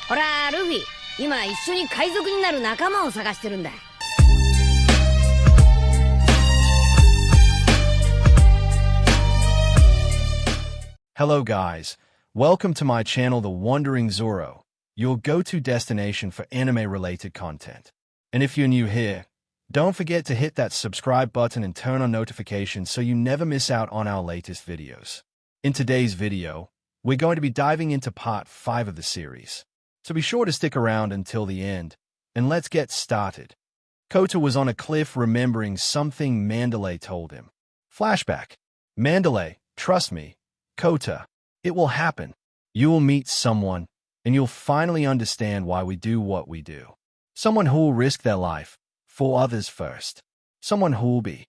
ほら、ルフィ、今一緒に海賊になる仲間を探してるんだ。Hello guys, welcome to my channel The Wandering Zoro, your go-to destination for anime-related content. And if you're new here, don't forget to hit that subscribe button and turn on notifications so you never miss out on our latest videos. In today's video, we're going to be diving into part 5 of the series. So be sure to stick around until the end, and let's get started. Kota was on a cliff remembering something Mandalay told him. Flashback. Mandalay, trust me. Kota, it will happen. You will meet someone, and you'll finally understand why we do what we do. Someone who will risk their life, for others first. Someone who will be.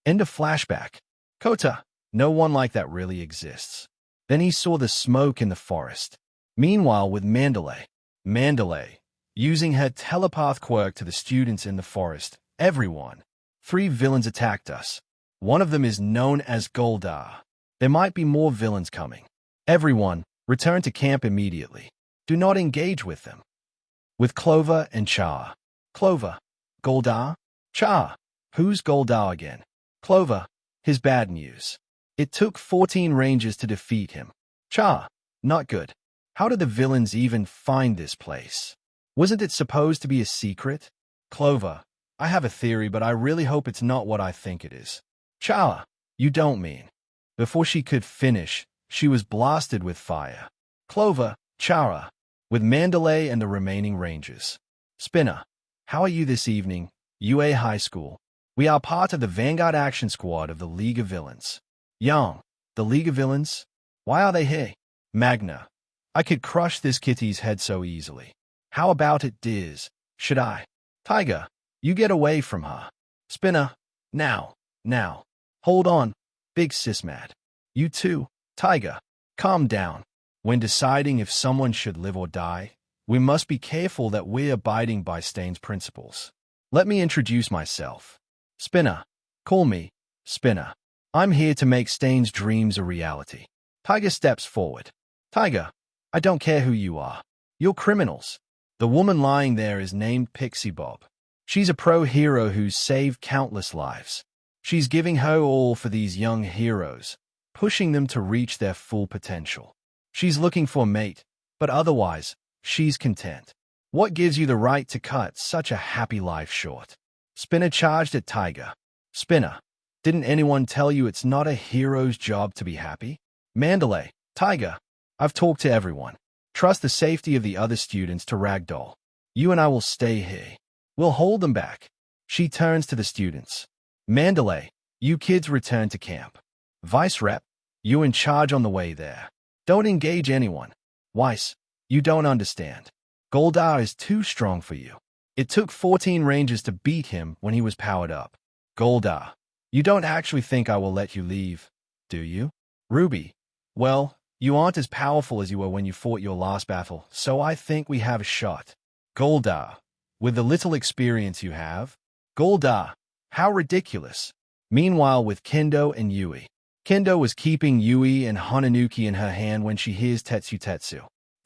End of flashback. Kota, no one like that really exists. Then he saw the smoke in the forest. Meanwhile, with Mandalay, using her telepath quirk to the students in the forest, everyone. 3 villains attacked us. One of them is known as Goldar. There might be more villains coming. Everyone, return to camp immediately. Do not engage with them. With Clover and Char. Clover. Goldar? Char. Who's Goldar again? Clover. His bad news. It took 14 rangers to defeat him. Char. Not good. How did the villains even find this place? Wasn't it supposed to be a secret? Clover. I have a theory, but I really hope it's not what I think it is. Char. You don't mean. Before she could finish, she was blasted with fire. Clover, Chara, with Mandalay and the remaining rangers. Spinner, how are you this evening, UA High School? We are part of the Vanguard Action Squad of the League of Villains. Young, the League of Villains? Why are they here? Magna, I could crush this kitty's head so easily. How about it, Diz? Should I? Tiger, you get away from her. Spinner, now. Hold on. Big sis mad. You too, Tiger. Calm down. When deciding if someone should live or die, we must be careful that we're abiding by Stain's principles. Let me introduce myself. Spinner. Call me Spinner. I'm here to make Stain's dreams a reality. Tiger steps forward. Tiger, I don't care who you are. You're criminals. The woman lying there is named Pixie Bob. She's a pro hero who's saved countless lives. She's giving her all for these young heroes, pushing them to reach their full potential. She's looking for a mate, but otherwise, she's content. What gives you the right to cut such a happy life short? Spinner charged at Tiger. Spinner, didn't anyone tell you it's not a hero's job to be happy? Mandalay, Tiger, I've talked to everyone. Trust the safety of the other students to Ragdoll. You and I will stay here. We'll hold them back. She turns to the students. Mandalay, you kids return to camp. Vice Rep, you in charge on the way there. Don't engage anyone. Weiss, you don't understand. Goldar is too strong for you. It took 14 rangers to beat him when he was powered up. Goldar, you don't actually think I will let you leave, do you? Ruby, well, you aren't as powerful as you were when you fought your last battle, so I think we have a shot. Goldar, with the little experience you have? Goldar, how ridiculous. Meanwhile, with Kendo and Yui. Kendo was keeping Yui and Hananuki in her hand when she hears Tetsu.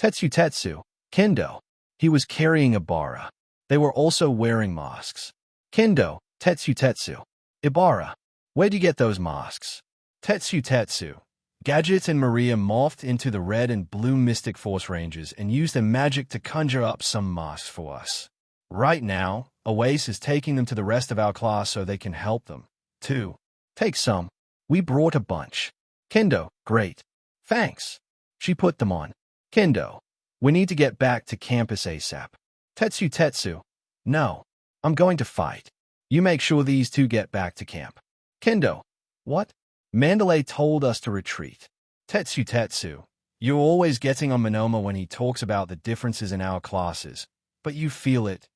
Tetsu, Kendo. He was carrying Ibarra. They were also wearing masks. Kendo, Tetsu. Ibarra, where'd you get those masks? Tetsu. Gadget and Maria morphed into the red and blue Mystic Force Rangers and used their magic to conjure up some masks for us. Right now, Oasis is taking them to the rest of our class so they can help them, too. Take some. We brought a bunch. Kendo, great. Thanks. She put them on. Kendo, we need to get back to campus ASAP. Tetsu. No. I'm going to fight. You make sure these two get back to camp. Kendo, what? Mandalay told us to retreat. Tetsu. You're always getting on Monoma when he talks about the differences in our classes, but you feel it,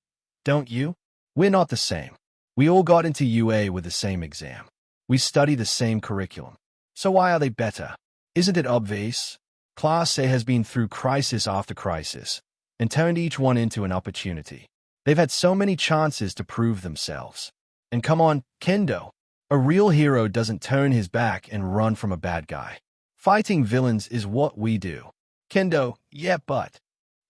don't you? We're not the same. We all got into UA with the same exam. We study the same curriculum. So why are they better? Isn't it obvious? Class A has been through crisis after crisis and turned each one into an opportunity. They've had so many chances to prove themselves. And come on, Kendo. A real hero doesn't turn his back and run from a bad guy. Fighting villains is what we do. Kendo, yeah, but.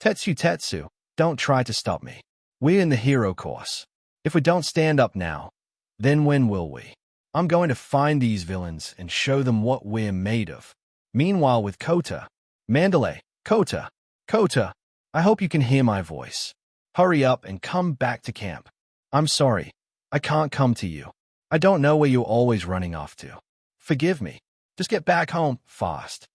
Tetsu, don't try to stop me. We're in the hero course. If we don't stand up now, then when will we? I'm going to find these villains and show them what we're made of. Meanwhile with Kota, Mandalay, Kota, I hope you can hear my voice. Hurry up and come back to camp. I'm sorry, I can't come to you. I don't know where you're always running off to. Forgive me. Just get back home fast.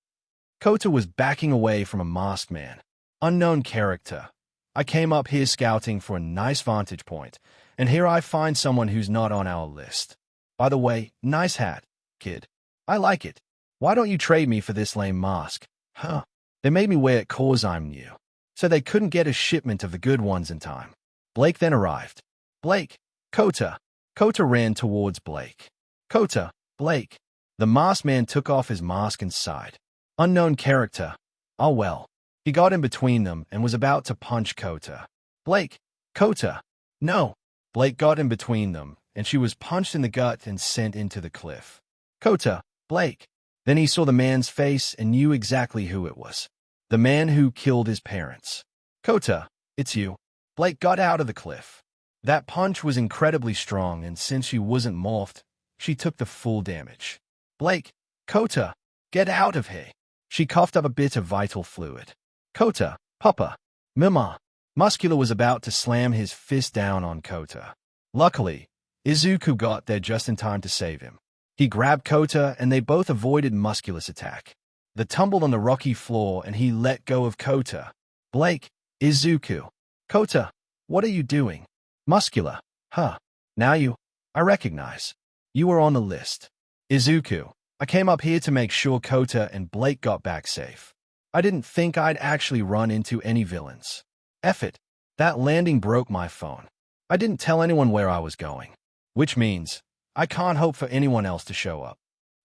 Kota was backing away from a masked man. Unknown character. I came up here scouting for a nice vantage point, and here I find someone who's not on our list. By the way, nice hat, kid. I like it. Why don't you trade me for this lame mask? Huh. They made me wear it 'cause I'm new, so they couldn't get a shipment of the good ones in time. Blake then arrived. Blake, Kota. Kota ran towards Blake. Kota, Blake. The masked man took off his mask and sighed. Unknown character. Oh well. He got in between them and was about to punch Kota. Blake, Kota. No. Blake got in between them, and she was punched in the gut and sent into the cliff. Kota, Blake. Then he saw the man's face and knew exactly who it was. The man who killed his parents. Kota, it's you. Blake got out of the cliff. That punch was incredibly strong, and since she wasn't morphed, she took the full damage. Blake, Kota, get out of here. She coughed up a bit of vital fluid. Kota, Papa, Mima. Muscular was about to slam his fist down on Kota. Luckily, Izuku got there just in time to save him. He grabbed Kota and they both avoided Muscular's attack. They tumbled on the rocky floor and he let go of Kota. Blake, Izuku. Kota, what are you doing? Muscular, huh? Now I recognize. You were on the list. Izuku, I came up here to make sure Kota and Blake got back safe. I didn't think I'd actually run into any villains. F it. That landing broke my phone. I didn't tell anyone where I was going. Which means, I can't hope for anyone else to show up.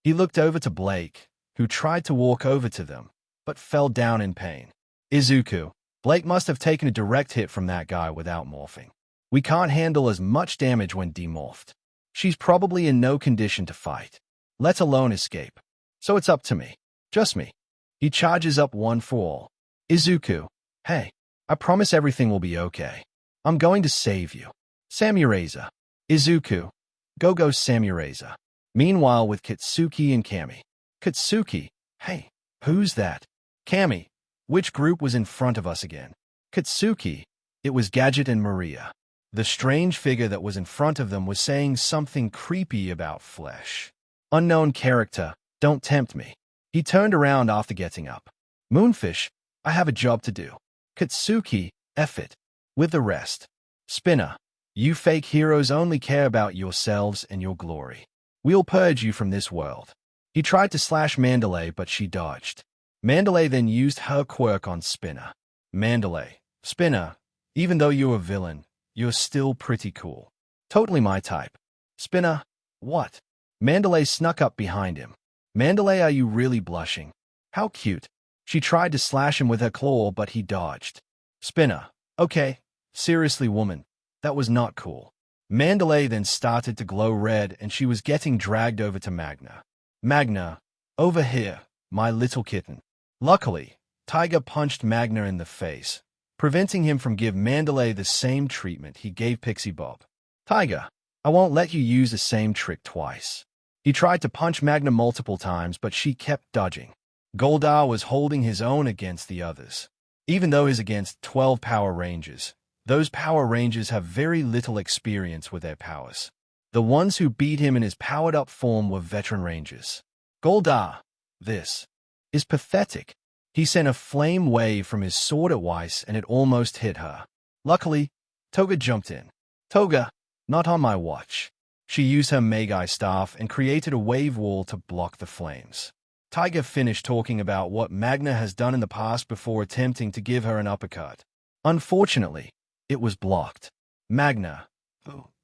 He looked over to Blake, who tried to walk over to them, but fell down in pain. Izuku, Blake must have taken a direct hit from that guy without morphing. We can't handle as much damage when demorphed. She's probably in no condition to fight, let alone escape. So it's up to me. Just me. He charges up one for all. Izuku, hey, I promise everything will be okay. I'm going to save you. Samuraiza. Izuku, go Samuraiza. Meanwhile with Katsuki and Kami. Katsuki, hey, who's that? Kami, which group was in front of us again? Katsuki, it was Gadget and Maria. The strange figure that was in front of them was saying something creepy about flesh. Unknown character, don't tempt me. He turned around after getting up. Moonfish, I have a job to do. Katsuki, F it. With the rest. Spinner, you fake heroes only care about yourselves and your glory. We'll purge you from this world. He tried to slash Mandalay, but she dodged. Mandalay then used her quirk on Spinner. Mandalay, Spinner, even though you're a villain, you're still pretty cool. Totally my type. Spinner, what? Mandalay snuck up behind him. Mandalay, are you really blushing? How cute. She tried to slash him with her claw, but he dodged. Spinner, okay, seriously woman, that was not cool. Mandalay then started to glow red and she was getting dragged over to Magna. Magna, over here, my little kitten. Luckily, Tiger punched Magna in the face, preventing him from giving Mandalay the same treatment he gave Pixie Bob. Tiger, I won't let you use the same trick twice. He tried to punch Magna multiple times, but she kept dodging. Goldar was holding his own against the others. Even though he's against 12 Power Rangers, those Power Rangers have very little experience with their powers. The ones who beat him in his powered-up form were veteran Rangers. Goldar, this is pathetic. He sent a flame wave from his sword at Weiss and it almost hit her. Luckily, Toga jumped in. Toga, not on my watch. She used her Megai staff and created a wave wall to block the flames. Tiger finished talking about what Magna has done in the past before attempting to give her an uppercut. Unfortunately, it was blocked. Magna,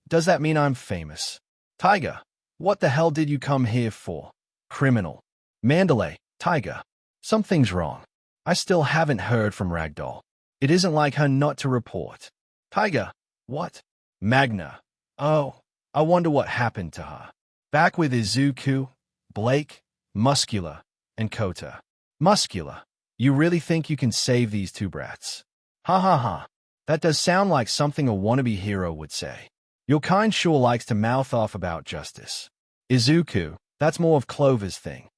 does that mean I'm famous? Tiger, what the hell did you come here for? Criminal. Mandalay, Tiger, something's wrong. I still haven't heard from Ragdoll. It isn't like her not to report. Tiger, what? Magna, oh, I wonder what happened to her. Back with Izuku, Blake, Muscular, and Kota. Muscular, you really think you can save these two brats? Ha ha ha. That does sound like something a wannabe hero would say. Your kind sure likes to mouth off about justice. Izuku, that's more of Clover's thing.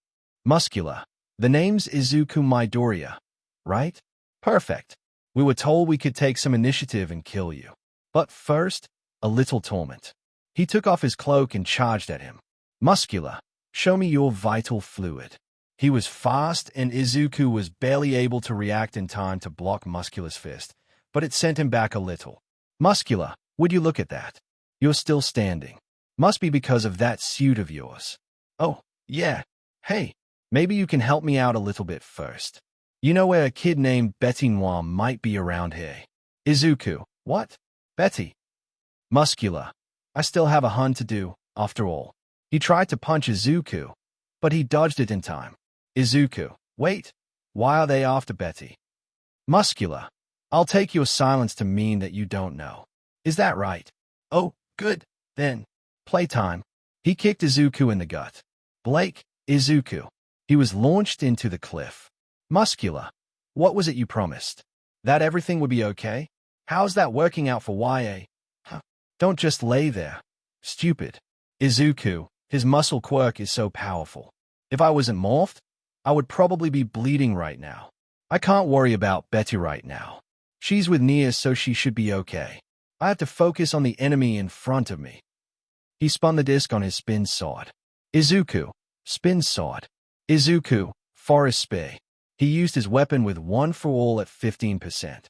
Muscular. The name's Izuku Midoriya, right? Perfect. We were told we could take some initiative and kill you. But first, a little torment. He took off his cloak and charged at him. Muscular, show me your vital fluid. He was fast, and Izuku was barely able to react in time to block Muscular's fist, but it sent him back a little. Muscular, would you look at that? You're still standing. Must be because of that suit of yours. Oh, yeah. Hey, maybe you can help me out a little bit first. You know where a kid named Betty Noir might be around here? Izuku, what? Betty? Muscular. I still have a hunt to do, after all. He tried to punch Izuku, but he dodged it in time. Izuku, wait. Why are they after Betty? Muscular. I'll take your silence to mean that you don't know. Is that right? Oh, good. Then, playtime. He kicked Izuku in the gut. Blake, Izuku. He was launched into the cliff. Muscular. What was it you promised? That everything would be okay? How's that working out for YA? Huh. Don't just lay there. Stupid. Izuku, his muscle quirk is so powerful. If I wasn't morphed, I would probably be bleeding right now. I can't worry about Betty right now. She's with Nia, so she should be okay. I have to focus on the enemy in front of me. He spun the disc on his spin sword. Izuku, spin sword. Izuku, forest spear. He used his weapon with one for all at 15%.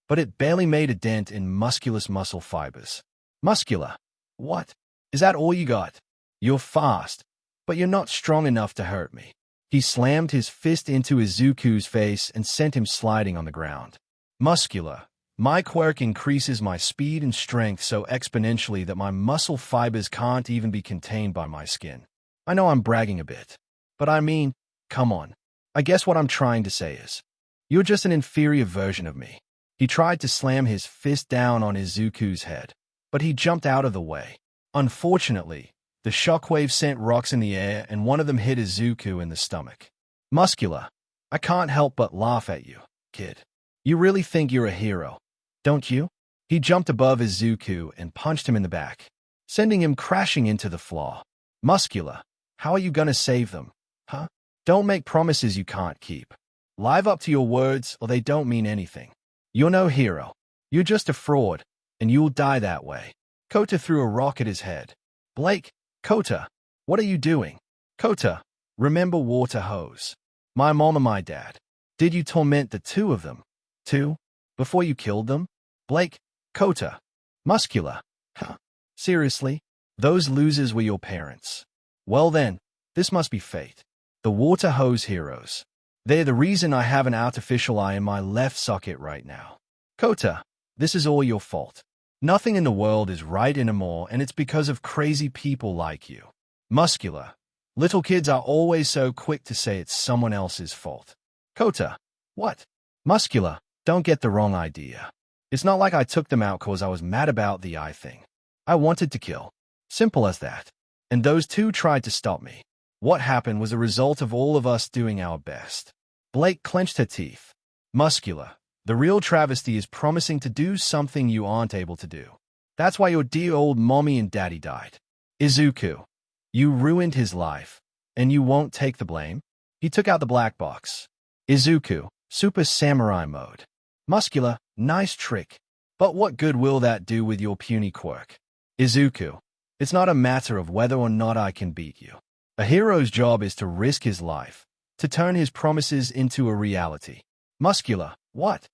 But it barely made a dent in Muscular's muscle fibers. Muscular. What? Is that all you got? You're fast, but you're not strong enough to hurt me. He slammed his fist into Izuku's face and sent him sliding on the ground. Muscular. My quirk increases my speed and strength so exponentially that my muscle fibers can't even be contained by my skin. I know I'm bragging a bit, but I mean, come on. I guess what I'm trying to say is, you're just an inferior version of me. He tried to slam his fist down on Izuku's head, but he jumped out of the way. Unfortunately, the shockwave sent rocks in the air and one of them hit Izuku in the stomach. Muscular. I can't help but laugh at you, kid. You really think you're a hero, don't you? He jumped above Izuku and punched him in the back, sending him crashing into the floor. Muscular. How are you gonna save them? Huh? Don't make promises you can't keep. Live up to your words or they don't mean anything. You're no hero. You're just a fraud, and you'll die that way. Kota threw a rock at his head. Blake, Kota, what are you doing? Kota, remember water hose. My mom and my dad. Did you torment the two of them? Two? Before you killed them? Blake, Kota. Muscular. Huh? Seriously? Those losers were your parents. Well then, this must be fate. The water hose heroes. They're the reason I have an artificial eye in my left socket right now. Kota, this is all your fault. Nothing in the world is right anymore, and it's because of crazy people like you. Muscular. Little kids are always so quick to say it's someone else's fault. Kota. What? Muscular. Don't get the wrong idea. It's not like I took them out cause I was mad about the eye thing. I wanted to kill. Simple as that. And those two tried to stop me. What happened was a result of all of us doing our best. Blake clenched her teeth. Muscular. The real travesty is promising to do something you aren't able to do. That's why your dear old mommy and daddy died. Izuku. You ruined his life. And you won't take the blame? He took out the black box. Izuku. Super Samurai mode. Muscular. Nice trick. But what good will that do with your puny quirk? Izuku. It's not a matter of whether or not I can beat you. A hero's job is to risk his life, to turn his promises into a reality. Muscular. What?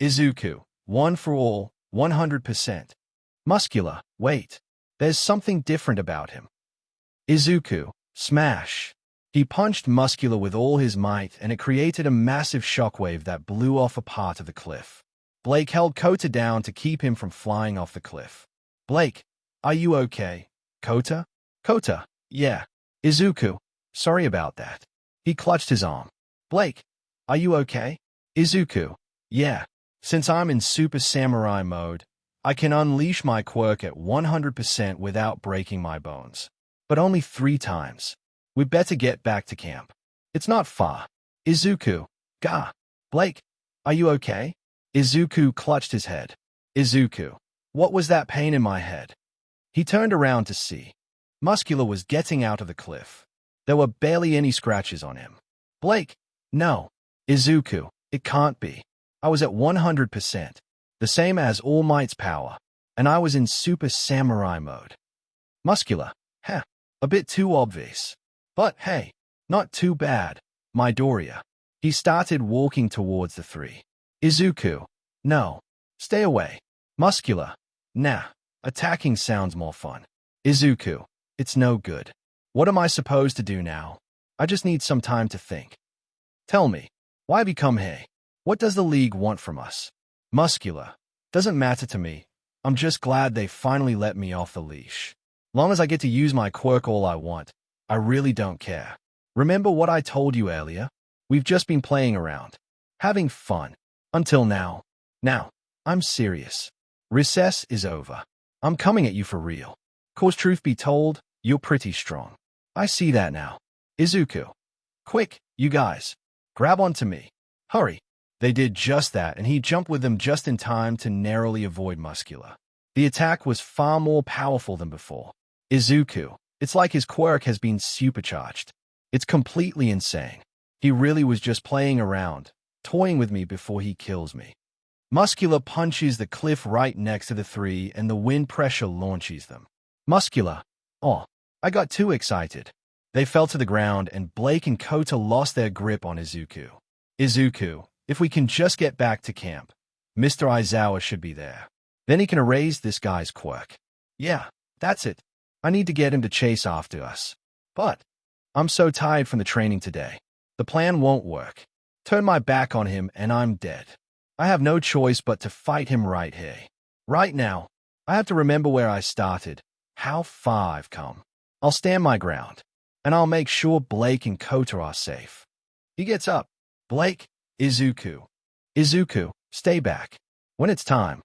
Izuku. One for all, 100%. Muscular. Wait. There's something different about him. Izuku. Smash. He punched Muscular with all his might, and it created a massive shockwave that blew off a part of the cliff. Blake held Kota down to keep him from flying off the cliff. Blake, are you okay? Kota? Kota, yeah. Izuku, sorry about that. He clutched his arm. Blake, are you okay? Izuku, yeah. Since I'm in Super Samurai mode, I can unleash my quirk at 100% without breaking my bones. But only 3 times. We better get back to camp. It's not far. Izuku, Blake, are you okay? Izuku clutched his head. Izuku, what was that pain in my head? He turned around to see. Muscular was getting out of the cliff. There were barely any scratches on him. Blake, no. Izuku, it can't be. I was at 100%, the same as All Might's power, and I was in Super Samurai mode. Muscular, a bit too obvious. But hey, not too bad, Midoriya. He started walking towards the three. Izuku, no. Stay away. Muscular, nah. Attacking sounds more fun. Izuku, it's no good. What am I supposed to do now? I just need some time to think. Tell me, why we come here? What does the League want from us? Muscular, doesn't matter to me. I'm just glad they finally let me off the leash. Long as I get to use my quirk all I want, I really don't care. Remember what I told you earlier? We've just been playing around, having fun, until now. Now, I'm serious. Recess is over. I'm coming at you for real. 'Cause truth be told, you're pretty strong. I see that now. Izuku. Quick, you guys. Grab onto me. Hurry. They did just that, and he jumped with them just in time to narrowly avoid Muscular. The attack was far more powerful than before. Izuku, it's like his quirk has been supercharged. It's completely insane. He really was just playing around, toying with me before he kills me. Muscular punches the cliff right next to the three, and the wind pressure launches them. Muscular. Oh, I got too excited. They fell to the ground, and Blake and Kota lost their grip on Izuku. Izuku, if we can just get back to camp, Mr. Aizawa should be there. Then he can erase this guy's quirk. Yeah, that's it. I need to get him to chase after us. But I'm so tired from the training today. The plan won't work. Turn my back on him and I'm dead. I have no choice but to fight him right here. Right now, I have to remember where I started, how far I've come. I'll stand my ground, and I'll make sure Blake and Kota are safe. He gets up. Blake, Izuku. Izuku, stay back. When it's time,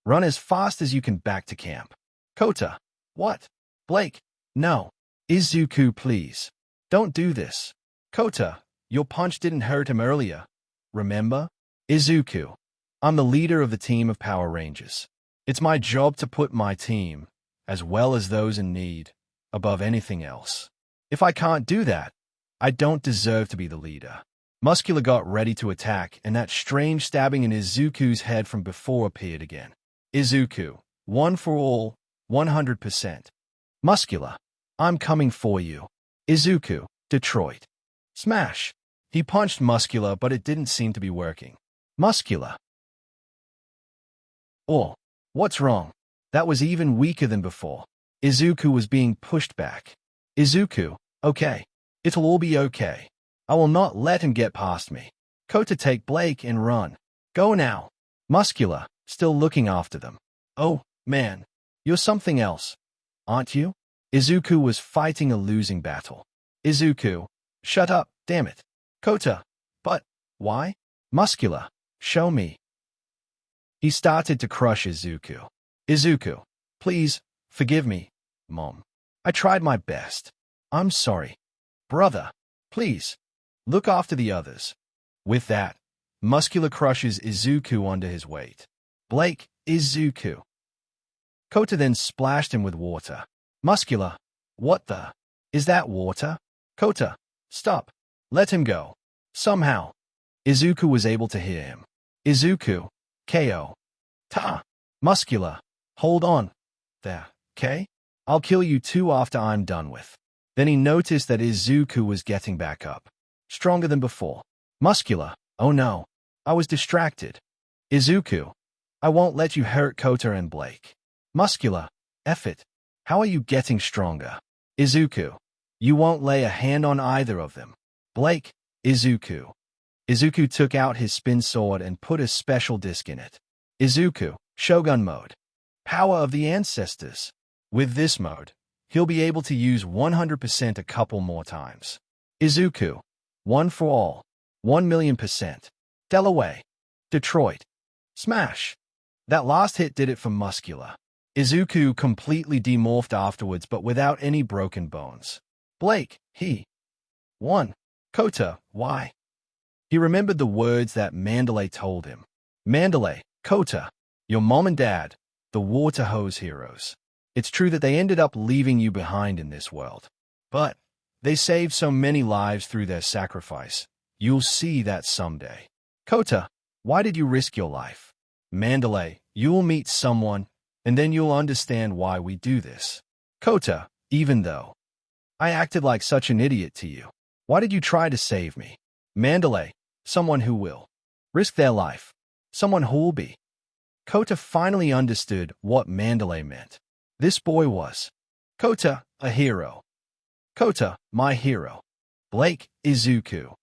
run as fast as you can back to camp. Kota, what? Blake, no. Izuku, please. Don't do this. Kota, your punch didn't hurt him earlier. Remember? Izuku, I'm the leader of the team of Power Rangers. It's my job to put my team, as well as those in need, above anything else. If I can't do that, I don't deserve to be the leader. Muscular got ready to attack, and that strange stabbing in Izuku's head from before appeared again. Izuku, one for all, 100%. Muscular, I'm coming for you. Izuku, Detroit. Smash. He punched Muscular, but it didn't seem to be working. Muscular. Oh, what's wrong? That was even weaker than before. Izuku was being pushed back. Izuku, okay. It'll all be okay. I will not let him get past me. Kota, take Blake and run. Go now. Muscular, still looking after them. Oh, man. You're something else, aren't you? Izuku was fighting a losing battle. Izuku, shut up, damn it. Kota, but why? Muscular, show me. He started to crush Izuku. Izuku, please, forgive me, Mom. I tried my best. I'm sorry. Brother, please, look after the others. With that, Muscular crushes Izuku under his weight. Blake, Izuku. Kota then splashed him with water. Muscular, what the? Is that water? Kota, stop. Let him go. Somehow, Izuku was able to hear him. Izuku, KO. Ta. Muscular, hold on. There, K? I'll kill you too after I'm done with. Then he noticed that Izuku was getting back up. Stronger than before. Muscular, oh no. I was distracted. Izuku, I won't let you hurt Kota and Blake. Muscular, F it. How are you getting stronger? Izuku, you won't lay a hand on either of them. Blake, Izuku. Izuku took out his spin sword and put a special disc in it. Izuku, Shogun mode. Power of the ancestors. With this mode, he'll be able to use 100% a couple more times. Izuku, one for all, 1,000,000%. Delaware. Detroit. Smash. That last hit did it for Muscular. Izuku completely demorphed afterwards, but without any broken bones. Blake, he won. Kota, why? He remembered the words that Mandalay told him. Mandalay, Kota, your mom and dad, the water hose heroes. It's true that they ended up leaving you behind in this world. But they saved so many lives through their sacrifice. You'll see that someday. Kota, why did you risk your life? Mandalay, you'll meet someone, and then you'll understand why we do this. Kota, even though I acted like such an idiot to you, why did you try to save me? Mandalay, someone who will risk their life. Someone who'll be. Kota finally understood what Mandalay meant. This boy was. Kota, a hero. Kota, my hero. Blake, Izuku.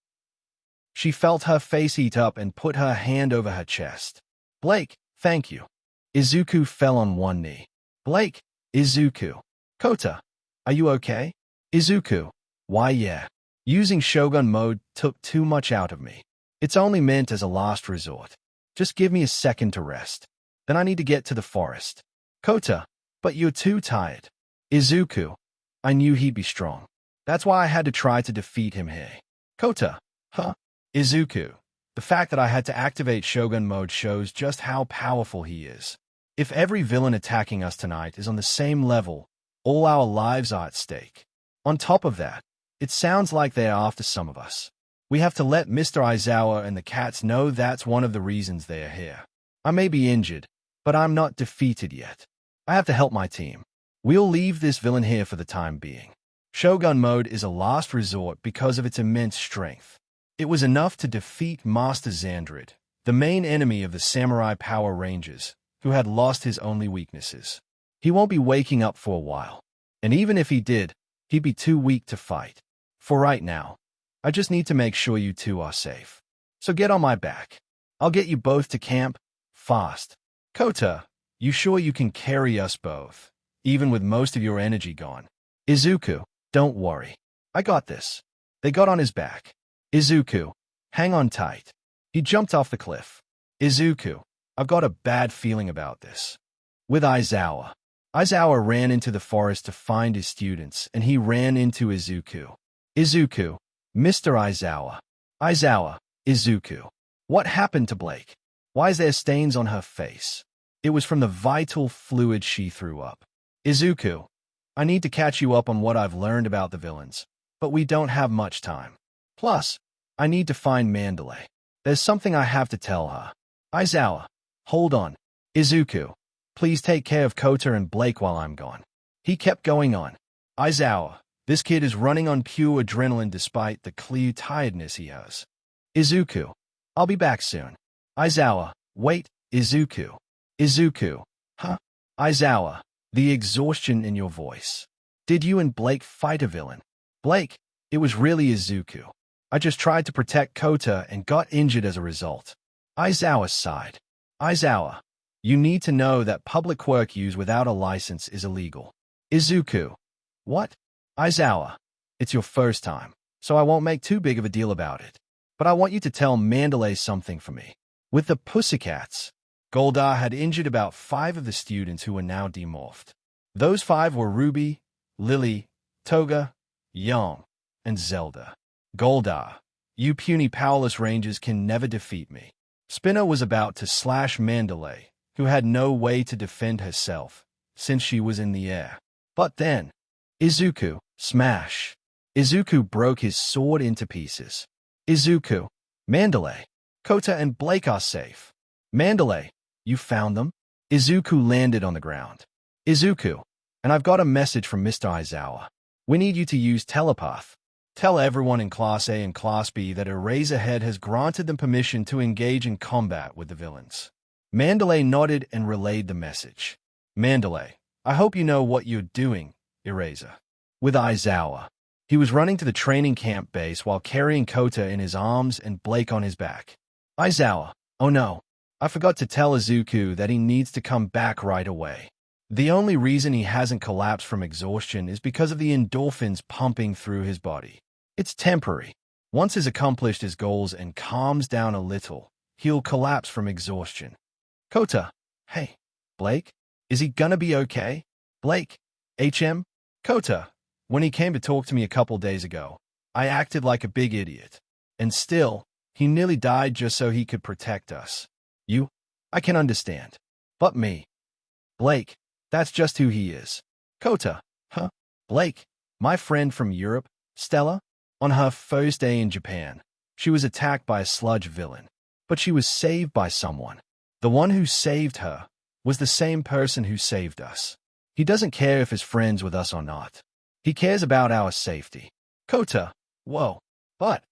She felt her face heat up and put her hand over her chest. Blake, thank you. Izuku fell on one knee. Blake, Izuku. Kota, are you okay? Izuku, why yeah. Using Shogun mode took too much out of me. It's only meant as a last resort. Just give me a second to rest. Then I need to get to the forest. Kota, but you're too tired. Izuku, I knew he'd be strong. That's why I had to try to defeat him here. Kota, huh? Izuku, the fact that I had to activate Shogun mode shows just how powerful he is. If every villain attacking us tonight is on the same level, all our lives are at stake. On top of that, it sounds like they're after some of us. We have to let Mr. Aizawa and the cats know that's one of the reasons they are here. I may be injured, but I'm not defeated yet. I have to help my team. We'll leave this villain here for the time being. Shogun mode is a last resort because of its immense strength. It was enough to defeat Master Xandrid, the main enemy of the Samurai Power Rangers, who had lost his only weaknesses. He won't be waking up for a while, and even if he did, he'd be too weak to fight. For right now, I just need to make sure you two are safe. So get on my back. I'll get you both to camp, fast. Kota, you sure you can carry us both, even with most of your energy gone? Izuku, don't worry. I got this. They got on his back. Izuku, hang on tight. He jumped off the cliff. Izuku, I've got a bad feeling about this. With Aizawa. Aizawa ran into the forest to find his students, and he ran into Izuku. Izuku, Mr. Aizawa. Aizawa, Izuku. What happened to Blake? Why is there stains on her face? It was from the vital fluid she threw up. Izuku, I need to catch you up on what I've learned about the villains, but we don't have much time. Plus, I need to find Mandalay. There's something I have to tell her. Aizawa, hold on. Izuku, please take care of Kota and Blake while I'm gone. He kept going on. Aizawa, this kid is running on pure adrenaline despite the clear tiredness he has. Izuku, I'll be back soon. Aizawa, wait, Izuku. Izuku, huh? Aizawa, the exhaustion in your voice. Did you and Blake fight a villain? Blake, it was really Izuku. I just tried to protect Kota and got injured as a result. Aizawa sighed. Aizawa, you need to know that public work used without a license is illegal. Izuku, what? Aizawa, it's your first time, so I won't make too big of a deal about it. But I want you to tell Mandalay something for me. With the Pussycats, Goldar had injured about 5 of the students who were now demorphed. Those 5 were Ruby, Lily, Toga, Young, and Zelda. Goldar, you puny powerless rangers can never defeat me. Spinner was about to slash Mandalay, who had no way to defend herself, since she was in the air. But then, Izuku, smash. Izuku broke his sword into pieces. Izuku, Mandalay, Kota and Blake are safe. Mandalay, you found them? Izuku landed on the ground. Izuku, and I've got a message from Mr. Aizawa. We need you to use telepath. Tell everyone in Class A and Class B that Eraserhead has granted them permission to engage in combat with the villains. Mandalay nodded and relayed the message. Mandalay, I hope you know what you're doing, Eraser. With Aizawa, he was running to the training camp base while carrying Kota in his arms and Blake on his back. Aizawa, oh no, I forgot to tell Izuku that he needs to come back right away. The only reason he hasn't collapsed from exhaustion is because of the endorphins pumping through his body. It's temporary. Once he's accomplished his goals and calms down a little, he'll collapse from exhaustion. Kota, hey, Blake, is he gonna be okay? Blake, HM? Kota, when he came to talk to me a couple days ago, I acted like a big idiot. And still, he nearly died just so he could protect us. You? I can understand. But me? Blake, that's just who he is. Kota, huh? Blake, my friend from Europe, Stella? On her first day in Japan, she was attacked by a sludge villain, but she was saved by someone. The one who saved her was the same person who saved us. He doesn't care if his friend's with us or not. He cares about our safety. Kota, whoa, but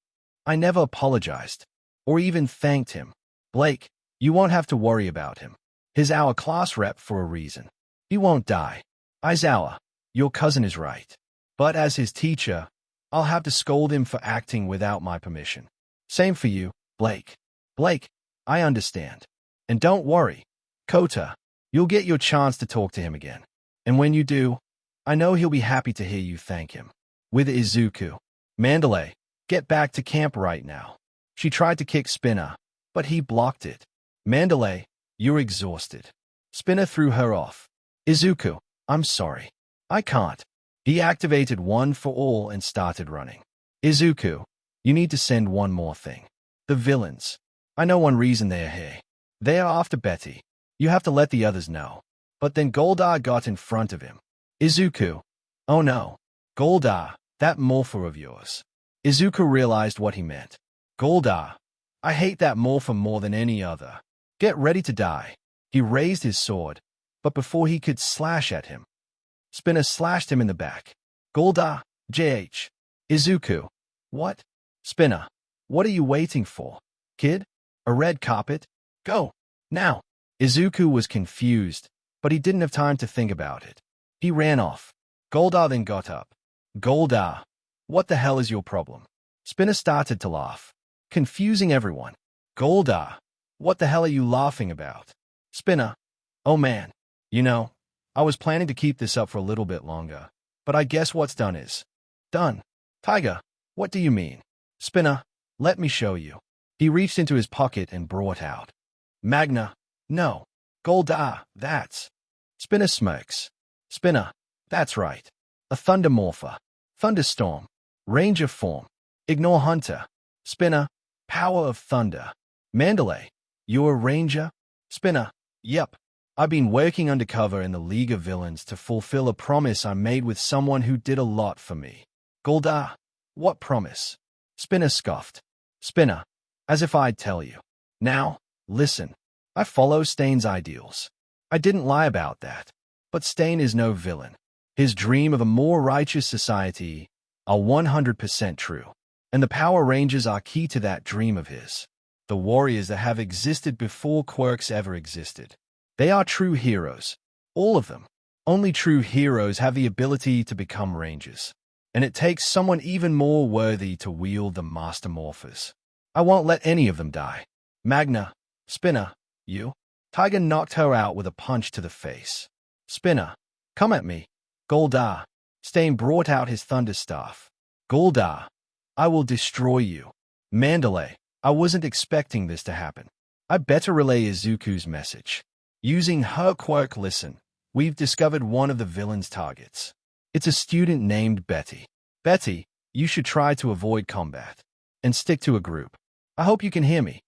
I never apologized or even thanked him. Blake, you won't have to worry about him. He's our class rep for a reason. He won't die. Aizawa, your cousin is right. But as his teacher, I'll have to scold him for acting without my permission. Same for you, Blake. Blake, I understand. And don't worry, Kota, you'll get your chance to talk to him again. And when you do, I know he'll be happy to hear you thank him. With Izuku, Mandalay, get back to camp right now. She tried to kick Spinner, but he blocked it. Mandalay, you're exhausted. Spinner threw her off. Izuku, I'm sorry. I can't. He activated One for All and started running. Izuku, you need to send one more thing. The villains. I know one reason they are here. They are after Betty. You have to let the others know. But then Goldar got in front of him. Izuku. Oh no. Goldar, that morpher of yours. Izuku realized what he meant. Goldar, I hate that morpher more than any other. Get ready to die. He raised his sword, but before he could slash at him, Spinner slashed him in the back. Goldar, JH. Izuku. What? Spinner. What are you waiting for? Kid? A red carpet? Go. Now. Izuku was confused, but he didn't have time to think about it. He ran off. Goldar then got up. Goldar, what the hell is your problem? Spinner started to laugh, confusing everyone. Goldar, what the hell are you laughing about? Spinner, oh man, you know, I was planning to keep this up for a little bit longer, but I guess what's done is done. Tiger, what do you mean? Spinner, let me show you. He reached into his pocket and brought out Magna. No. Goldar, that's. Spinner smirks. Spinner, that's right. A Thunder Morpher. Thunderstorm. Ranger form. Ignore Hunter. Spinner, Power of Thunder. Mandalay, you're a Ranger? Spinner, yep. I've been working undercover in the League of Villains to fulfill a promise I made with someone who did a lot for me. Goldar, what promise? Spinner scoffed. Spinner, as if I'd tell you. Now, listen. I follow Stain's ideals. I didn't lie about that. But Stain is no villain. His dream of a more righteous society are 100% true. And the Power Rangers are key to that dream of his. The warriors that have existed before quirks ever existed. They are true heroes. All of them. Only true heroes have the ability to become Rangers. And it takes someone even more worthy to wield the Master Morphers. I won't let any of them die. Magna, Spinner, you? Tiger knocked her out with a punch to the face. Spinner, come at me. Goldar. Stain brought out his thunder staff. Goldar, I will destroy you. Mandalay, I wasn't expecting this to happen. I better relay Izuku's message. Using her quirk listen, we've discovered one of the villain's targets. It's a student named Betty. Betty, you should try to avoid combat and stick to a group. I hope you can hear me.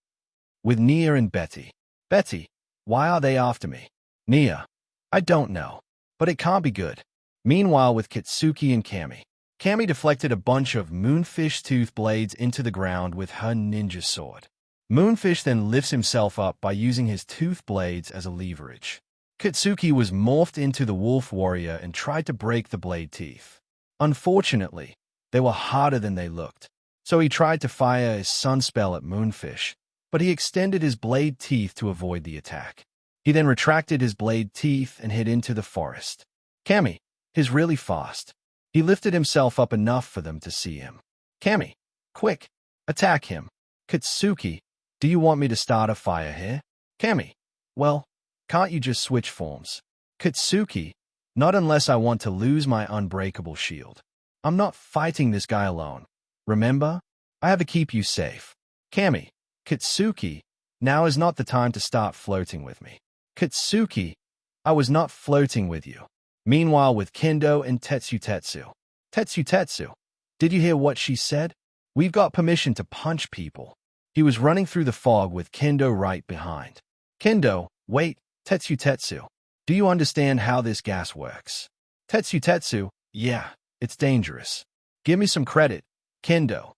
With Nia and Betty. Betty, why are they after me? Nia, I don't know, but it can't be good. Meanwhile, with Kitsuki and Kami. Kami deflected a bunch of Moonfish tooth blades into the ground with her ninja sword. Moonfish then lifts himself up by using his tooth blades as a leverage. Kitsuki was morphed into the wolf warrior and tried to break the blade teeth. Unfortunately, they were harder than they looked, so he tried to fire his sun spell at Moonfish, but he extended his blade teeth to avoid the attack. He then retracted his blade teeth and hid into the forest. Kami, he's really fast. He lifted himself up enough for them to see him. Kami, quick, attack him. Kitsuki, do you want me to start a fire here? Kami, well, can't you just switch forms? Kitsuki, not unless I want to lose my unbreakable shield. I'm not fighting this guy alone. Remember? I have to keep you safe. Kami, Kitsuki, now is not the time to start flirting with me. Kitsuki, I was not flirting with you. Meanwhile, with Kendo and Tetsu. Tetsu, did you hear what she said? We've got permission to punch people. He was running through the fog with Kendo right behind. Kendo, wait, Tetsu. Do you understand how this gas works? Tetsu, yeah, it's dangerous. Give me some credit. Kendo,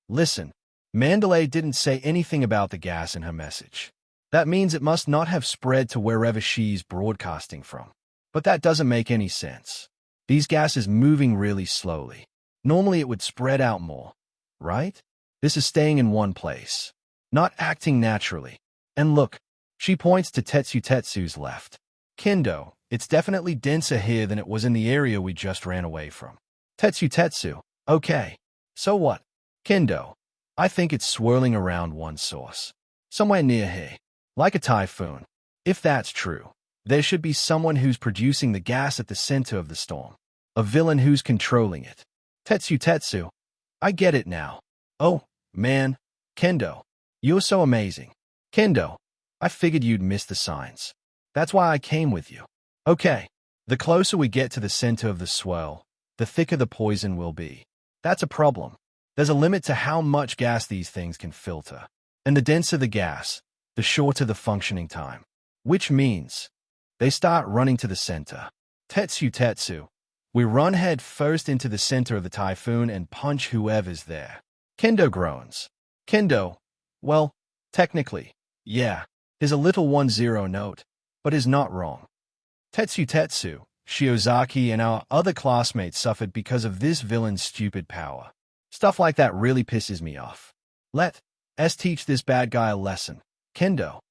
listen. Mandalay didn't say anything about the gas in her message. That means it must not have spread to wherever she's broadcasting from. But that doesn't make any sense. These gases moving really slowly. Normally it would spread out more, right? This is staying in one place, not acting naturally. And look, she points to Tetsu's left. Kendo, it's definitely denser here than it was in the area we just ran away from. Tetsu, okay. So what? Kendo, I think it's swirling around one source. Somewhere near here. Like a typhoon. If that's true, there should be someone who's producing the gas at the center of the storm. A villain who's controlling it. Tetsu, I get it now. Oh, man. Kendo, you're so amazing. Kendo, I figured you'd miss the signs. That's why I came with you. Okay, the closer we get to the center of the swirl, the thicker the poison will be. That's a problem. There's a limit to how much gas these things can filter. And the denser the gas, the shorter the functioning time. Which means they start running to the center. Tetsu, we run head first into the center of the typhoon and punch whoever's there. Kendo groans. Kendo, well, technically, yeah, is a little 1-0 note, but is not wrong. Tetsu, Shiozaki and our other classmates suffered because of this villain's stupid power. Stuff like that really pisses me off. Let us teach this bad guy a lesson. Kendo,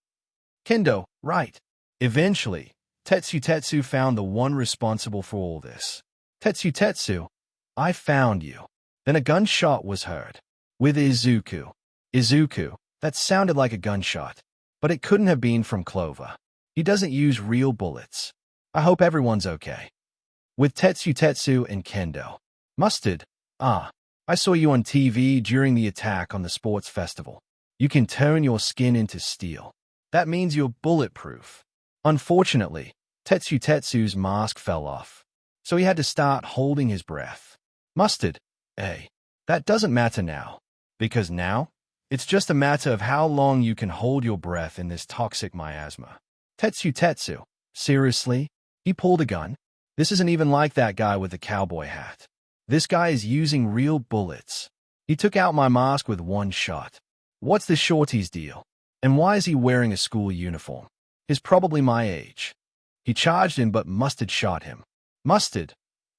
right. Eventually, Tetsu found the one responsible for all this. Tetsu, I found you. Then a gunshot was heard. With Izuku, that sounded like a gunshot. But it couldn't have been from Clover. He doesn't use real bullets. I hope everyone's okay. With Tetsu and Kendo. Mustard, I saw you on TV during the attack on the sports festival. You can turn your skin into steel. That means you're bulletproof. Unfortunately, Tetsu's mask fell off, so he had to start holding his breath. Mustard, that doesn't matter now, because now, it's just a matter of how long you can hold your breath in this toxic miasma. Tetsu, seriously? He pulled a gun? This isn't even like that guy with the cowboy hat. This guy is using real bullets. He took out my mask with one shot. What's this shorty's deal? And why is he wearing a school uniform? He's probably my age. He charged him, but Mustard shot him. Mustard,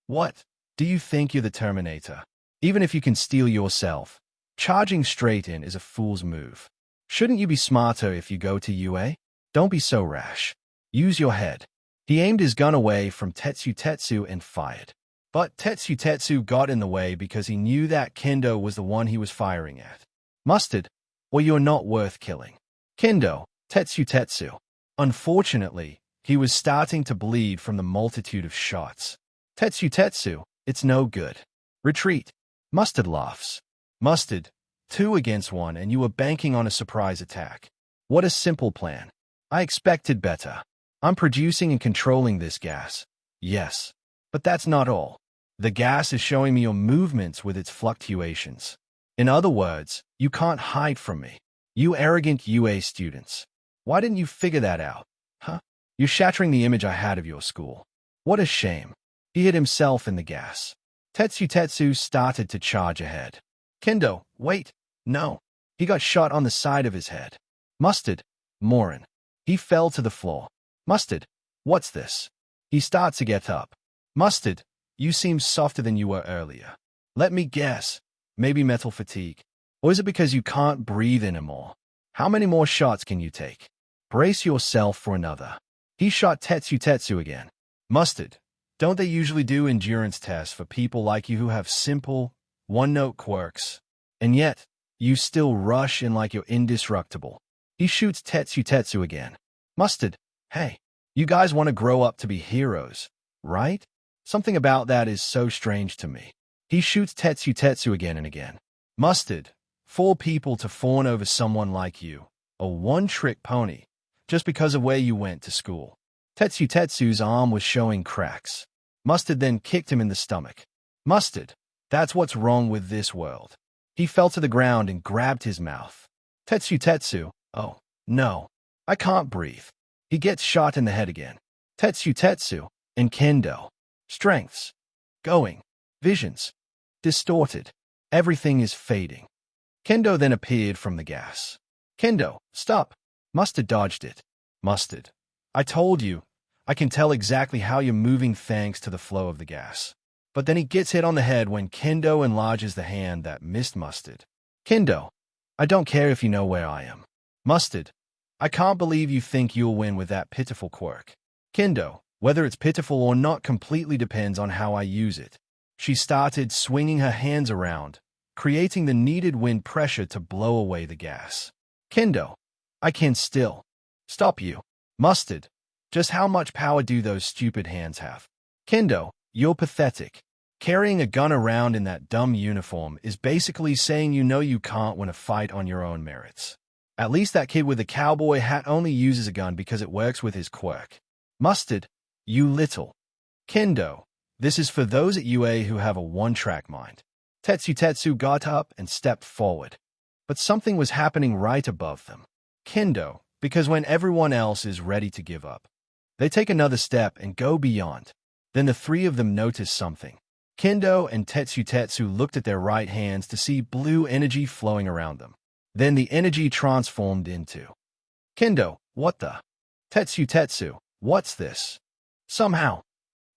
what? Do you think you're the Terminator? Even if you can steal yourself, charging straight in is a fool's move. Shouldn't you be smarter if you go to UA? Don't be so rash. Use your head. He aimed his gun away from Tetsu and fired. But Tetsu got in the way because he knew that Kendo was the one he was firing at. Mustard, or you're not worth killing. Kendo, Tetsu. Unfortunately, he was starting to bleed from the multitude of shots. Tetsu, it's no good. Retreat. Mustard laughs. Mustard, 2 against 1 and you were banking on a surprise attack. What a simple plan. I expected better. I'm producing and controlling this gas. Yes. But that's not all. The gas is showing me your movements with its fluctuations. In other words, you can't hide from me. You arrogant UA students. Why didn't you figure that out? Huh? You're shattering the image I had of your school. What a shame. He hit himself in the gas. Tetsu started to charge ahead. Kendo, wait. No. He got shot on the side of his head. Mustard. Morin. He fell to the floor. Mustard. What's this? He starts to get up. Mustard, you seem softer than you were earlier. Let me guess. Maybe metal fatigue. Or is it because you can't breathe anymore? How many more shots can you take? Brace yourself for another. He shot Tetsu again. Mustard, don't they usually do endurance tests for people like you who have simple, one-note quirks? And yet, you still rush in like you're indestructible. He shoots Tetsu again. Mustard, hey, you guys want to grow up to be heroes, right? Something about that is so strange to me. He shoots Tetsu again and again. Mustard, 4 people to fawn over someone like you, a one-trick pony, just because of where you went to school. Tetsu's arm was showing cracks. Mustard then kicked him in the stomach. Mustard, that's what's wrong with this world. He fell to the ground and grabbed his mouth. Tetsu, oh, no. I can't breathe. He gets shot in the head again. Tetsu and Kendo. Strengths. Going. Visions. Distorted. Everything is fading. Kendo then appeared from the gas. Kendo, stop. Mustard dodged it. Mustard. I told you. I can tell exactly how you're moving thanks to the flow of the gas. But then he gets hit on the head when Kendo enlarges the hand that missed Mustard. Kendo, I don't care if you know where I am. Mustard, I can't believe you think you'll win with that pitiful quirk. Kendo, whether it's pitiful or not completely depends on how I use it. She started swinging her hands around, creating the needed wind pressure to blow away the gas. Kendo, I can still stop you. Mustard, just how much power do those stupid hands have? Kendo, you're pathetic. Carrying a gun around in that dumb uniform is basically saying you know you can't win a fight on your own merits. At least that kid with the cowboy hat only uses a gun because it works with his quirk. Mustard, you little. Kendo, this is for those at UA who have a one-track mind. Tetsu got up and stepped forward. But something was happening right above them. Kendo, because when everyone else is ready to give up, they take another step and go beyond. Then the three of them notice something. Kendo and Tetsu looked at their right hands to see blue energy flowing around them. Then the energy transformed into Kendo, what the? Tetsu, what's this? Somehow,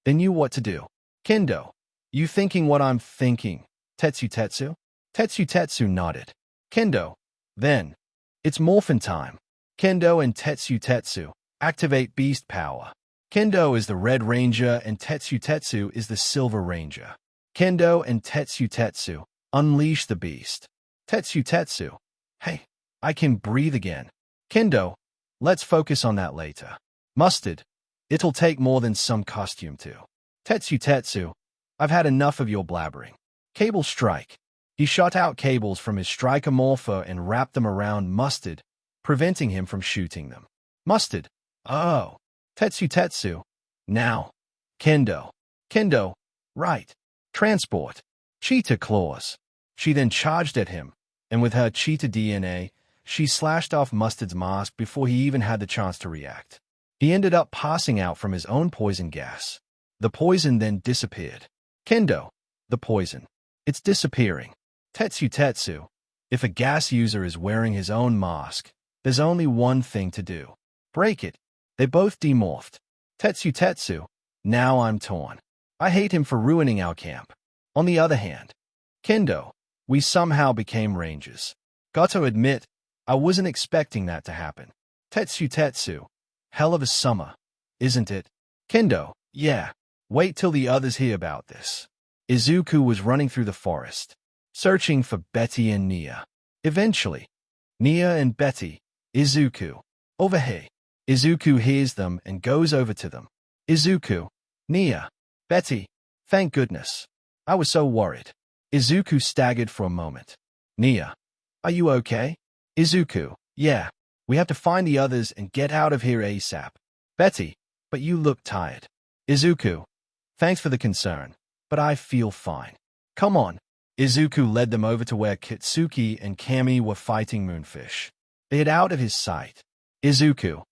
they knew what to do. Kendo, you thinking what I'm thinking? Tetsu? Tetsu nodded. Kendo, then, it's morphin time. Kendo and Tetsu, activate beast power. Kendo is the Red Ranger and Tetsu is the Silver Ranger. Kendo and Tetsu, unleash the beast. Tetsu, hey, I can breathe again. Kendo, let's focus on that later. Mustard, it'll take more than some costume to. Tetsu, I've had enough of your blabbering. Cable strike. He shot out cables from his striker morpher and wrapped them around Mustard, preventing him from shooting them. Mustard, oh. Tetsu, now. Kendo, right. Transport. Cheetah claws. She then charged at him, and with her cheetah DNA, she slashed off Mustard's mask before he even had the chance to react. He ended up passing out from his own poison gas. The poison then disappeared. Kendo, the poison. It's disappearing. Tetsu, if a gas user is wearing his own mask, there's only one thing to do. Break it. They both demorphed. Tetsu, now I'm torn. I hate him for ruining our camp. On the other hand, Kendo, we somehow became rangers. Got to admit, I wasn't expecting that to happen. Tetsu, hell of a summer, isn't it? Kendo, yeah, wait till the others hear about this. Izuku was running through the forest, searching for Betty and Nia. Eventually, Nia and Betty, Izuku, over here. Izuku hears them and goes over to them. Izuku, Nia, Betty, thank goodness. I was so worried. Izuku staggered for a moment. Nia, are you okay? Izuku, yeah, we have to find the others and get out of here ASAP. Betty, but you look tired. Izuku, thanks for the concern, but I feel fine. Come on. Izuku led them over to where Kitsuki and Kami were fighting Moonfish. They had out of his sight. Izuku,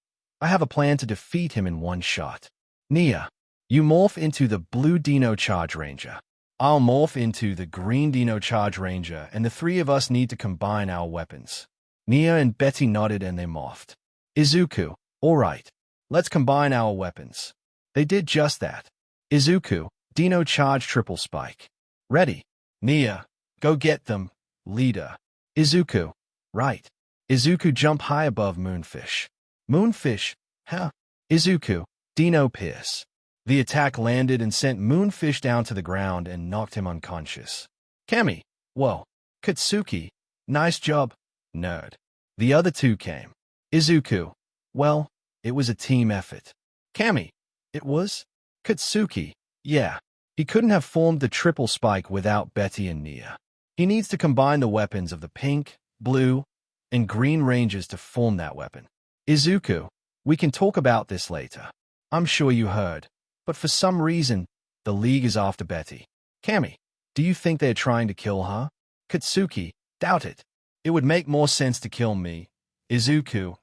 I have a plan to defeat him in one shot. Nia, you morph into the blue Dino Charge Ranger. I'll morph into the green Dino Charge Ranger, and the three of us need to combine our weapons. Nia and Betty nodded and they morphed. Izuku, all right, let's combine our weapons. They did just that. Izuku, Dino Charge Triple Spike. Ready. Nia, go get them, leader. Izuku, right. Izuku jump high above Moonfish. Moonfish, huh? Izuku, Dino Pierce. The attack landed and sent Moonfish down to the ground and knocked him unconscious. Kami, whoa. Katsuki, nice job, nerd. The other two came. Izuku, well, it was a team effort. Kami, it was? Katsuki, yeah. He couldn't have formed the triple spike without Betty and Nia. He needs to combine the weapons of the pink, blue, and green rangers to form that weapon. Izuku, we can talk about this later. I'm sure you heard, but for some reason, the League is after Betty. Kami, do you think they're trying to kill her? Katsuki, doubt it. It would make more sense to kill me. Izuku,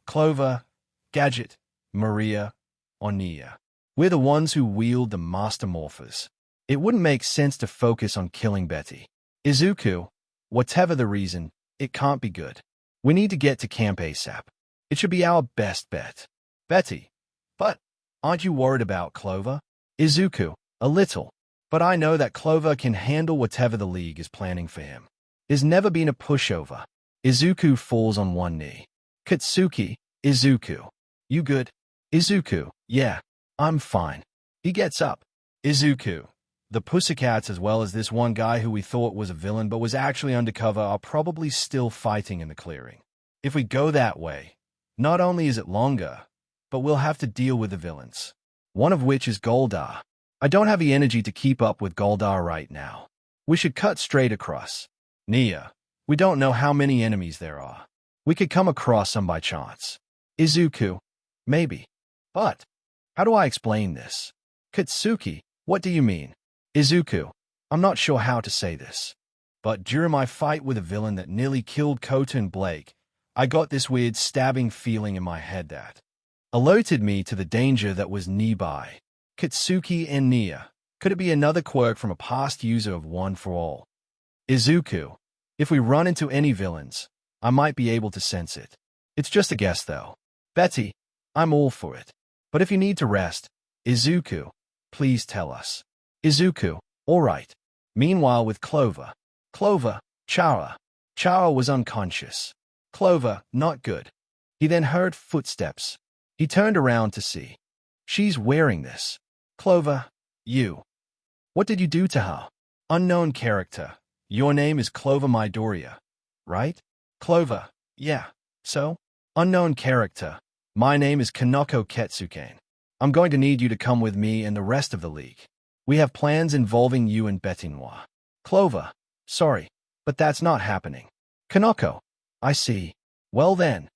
Clover, Gadget, Maria, or Nia. We're the ones who wield the Master Morphers. It wouldn't make sense to focus on killing Betty. Izuku, whatever the reason, it can't be good. We need to get to camp ASAP. It should be our best bet. Betty, but aren't you worried about Clover? Izuku, a little. But I know that Clover can handle whatever the League is planning for him. There's never been a pushover. Izuku falls on one knee. Katsuki, Izuku. You good? Izuku, yeah, I'm fine. He gets up. Izuku, the Pussycats as well as this one guy who we thought was a villain but was actually undercover are probably still fighting in the clearing. If we go that way, not only is it longer, but we'll have to deal with the villains. One of which is Goldar. I don't have the energy to keep up with Goldar right now. We should cut straight across. Nia, we don't know how many enemies there are. We could come across some by chance. Izuku, maybe. But, how do I explain this? Katsuki, what do you mean? Izuku, I'm not sure how to say this. But during my fight with a villain that nearly killed Kota and Blake, I got this weird stabbing feeling in my head that alerted me to the danger that was nearby. Katsuki and Nia. Could it be another quirk from a past user of One for All? Izuku. If we run into any villains, I might be able to sense it. It's just a guess, though. Betty, I'm all for it. But if you need to rest, Izuku, please tell us. Izuku, all right. Meanwhile with Clover. Clover, Chara. Chara was unconscious. Clover, not good. He then heard footsteps. He turned around to see. She's wearing this. Clover, you. What did you do to her? Unknown character. Your name is Clover Midoriya, right? Clover, yeah. So? Unknown character. My name is Kanako Ketsuken. I'm going to need you to come with me and the rest of the League. We have plans involving you and Betinoir. Clover, sorry, but that's not happening. Kanako, I see. Well then.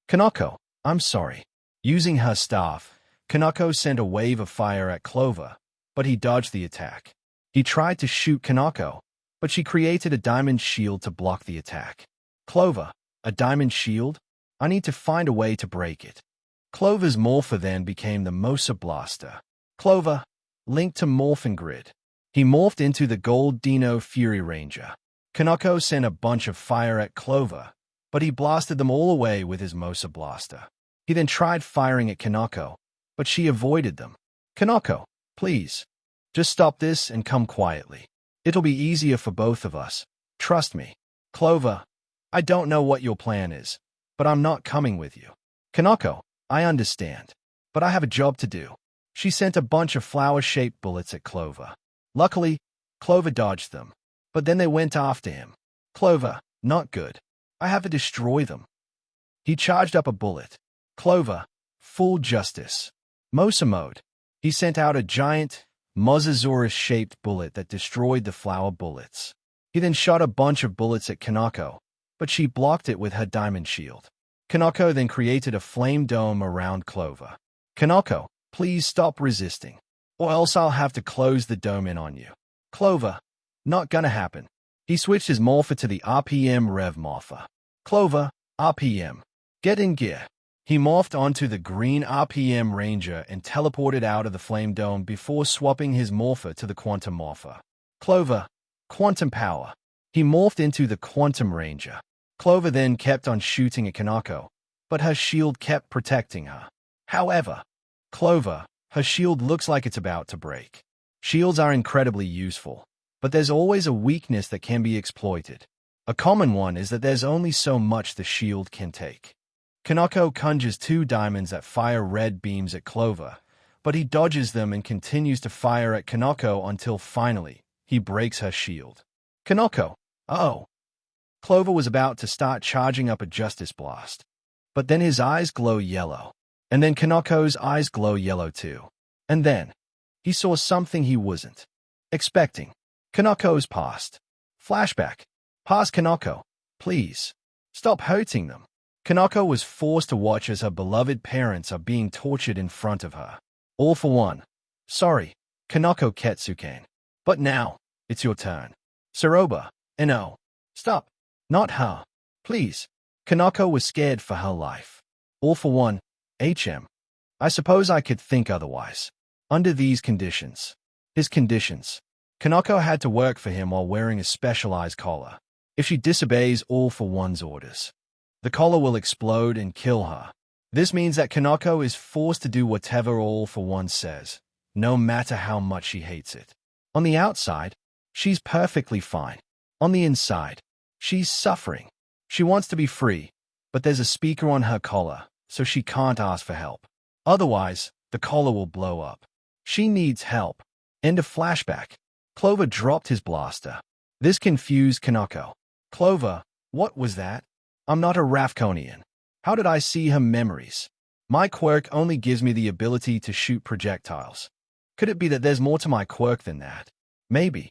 Kanako, I'm sorry. Using her staff, Kanako sent a wave of fire at Clover, but he dodged the attack. He tried to shoot Kanako, but she created a diamond shield to block the attack. Clover, a diamond shield? I need to find a way to break it. Clover's morpher then became the Mosa Blaster. Clover, linked to Morphin Grid. He morphed into the Gold Dino Fury Ranger. Kanako sent a bunch of fire at Clover, but he blasted them all away with his Mosa Blaster. He then tried firing at Kanako, but she avoided them. Kanako, please. Just stop this and come quietly. It'll be easier for both of us. Trust me. Clover, I don't know what your plan is, but I'm not coming with you. Kanako, I understand, but I have a job to do. She sent a bunch of flower-shaped bullets at Clover. Luckily, Clover dodged them, but then they went after him. Clover, not good. I have to destroy them. He charged up a bullet. Clover, full justice. Mosa mode. He sent out a giant, Mosasaurus-shaped bullet that destroyed the flower bullets. He then shot a bunch of bullets at Kanako, but she blocked it with her diamond shield. Kanako then created a flame dome around Clover. Kanako, please stop resisting, or else I'll have to close the dome in on you. Clover, not gonna happen. He switched his morpher to the RPM Rev morpher. Clover, RPM. Get in gear. He morphed onto the green RPM Ranger and teleported out of the flame dome before swapping his morpher to the Quantum morpher. Clover, Quantum Power. He morphed into the Quantum Ranger. Clover then kept on shooting at Kanako, but her shield kept protecting her. However, Clover, her shield looks like it's about to break. Shields are incredibly useful, but there's always a weakness that can be exploited. A common one is that there's only so much the shield can take. Kanako conjures two diamonds that fire red beams at Clover, but he dodges them and continues to fire at Kanako until finally, he breaks her shield. Kanako, uh-oh. Clover was about to start charging up a Justice Blast, but then his eyes glow yellow, and then Kanako's eyes glow yellow too. And then, he saw something he wasn't expecting. Kanako's past. Flashback. Past Kanako, please. Stop hurting them. Kanako was forced to watch as her beloved parents are being tortured in front of her. All for one. Sorry, Kanako Ketsuken. But now, it's your turn. Saroba, no. Stop. Not her. Please. Kanako was scared for her life. All for one, I suppose I could think otherwise. Under these conditions, Kanako had to work for him while wearing a specialized collar. If she disobeys All for One's orders, the collar will explode and kill her. This means that Kanako is forced to do whatever All for One says, no matter how much she hates it. On the outside, she's perfectly fine. On the inside, she's suffering. She wants to be free, but there's a speaker on her collar, so she can't ask for help. Otherwise, the collar will blow up. She needs help. End of flashback. Clover dropped his blaster. This confused Kanako. Clover, what was that? I'm not a Rafkonian. How did I see her memories? My quirk only gives me the ability to shoot projectiles. Could it be that there's more to my quirk than that? Maybe.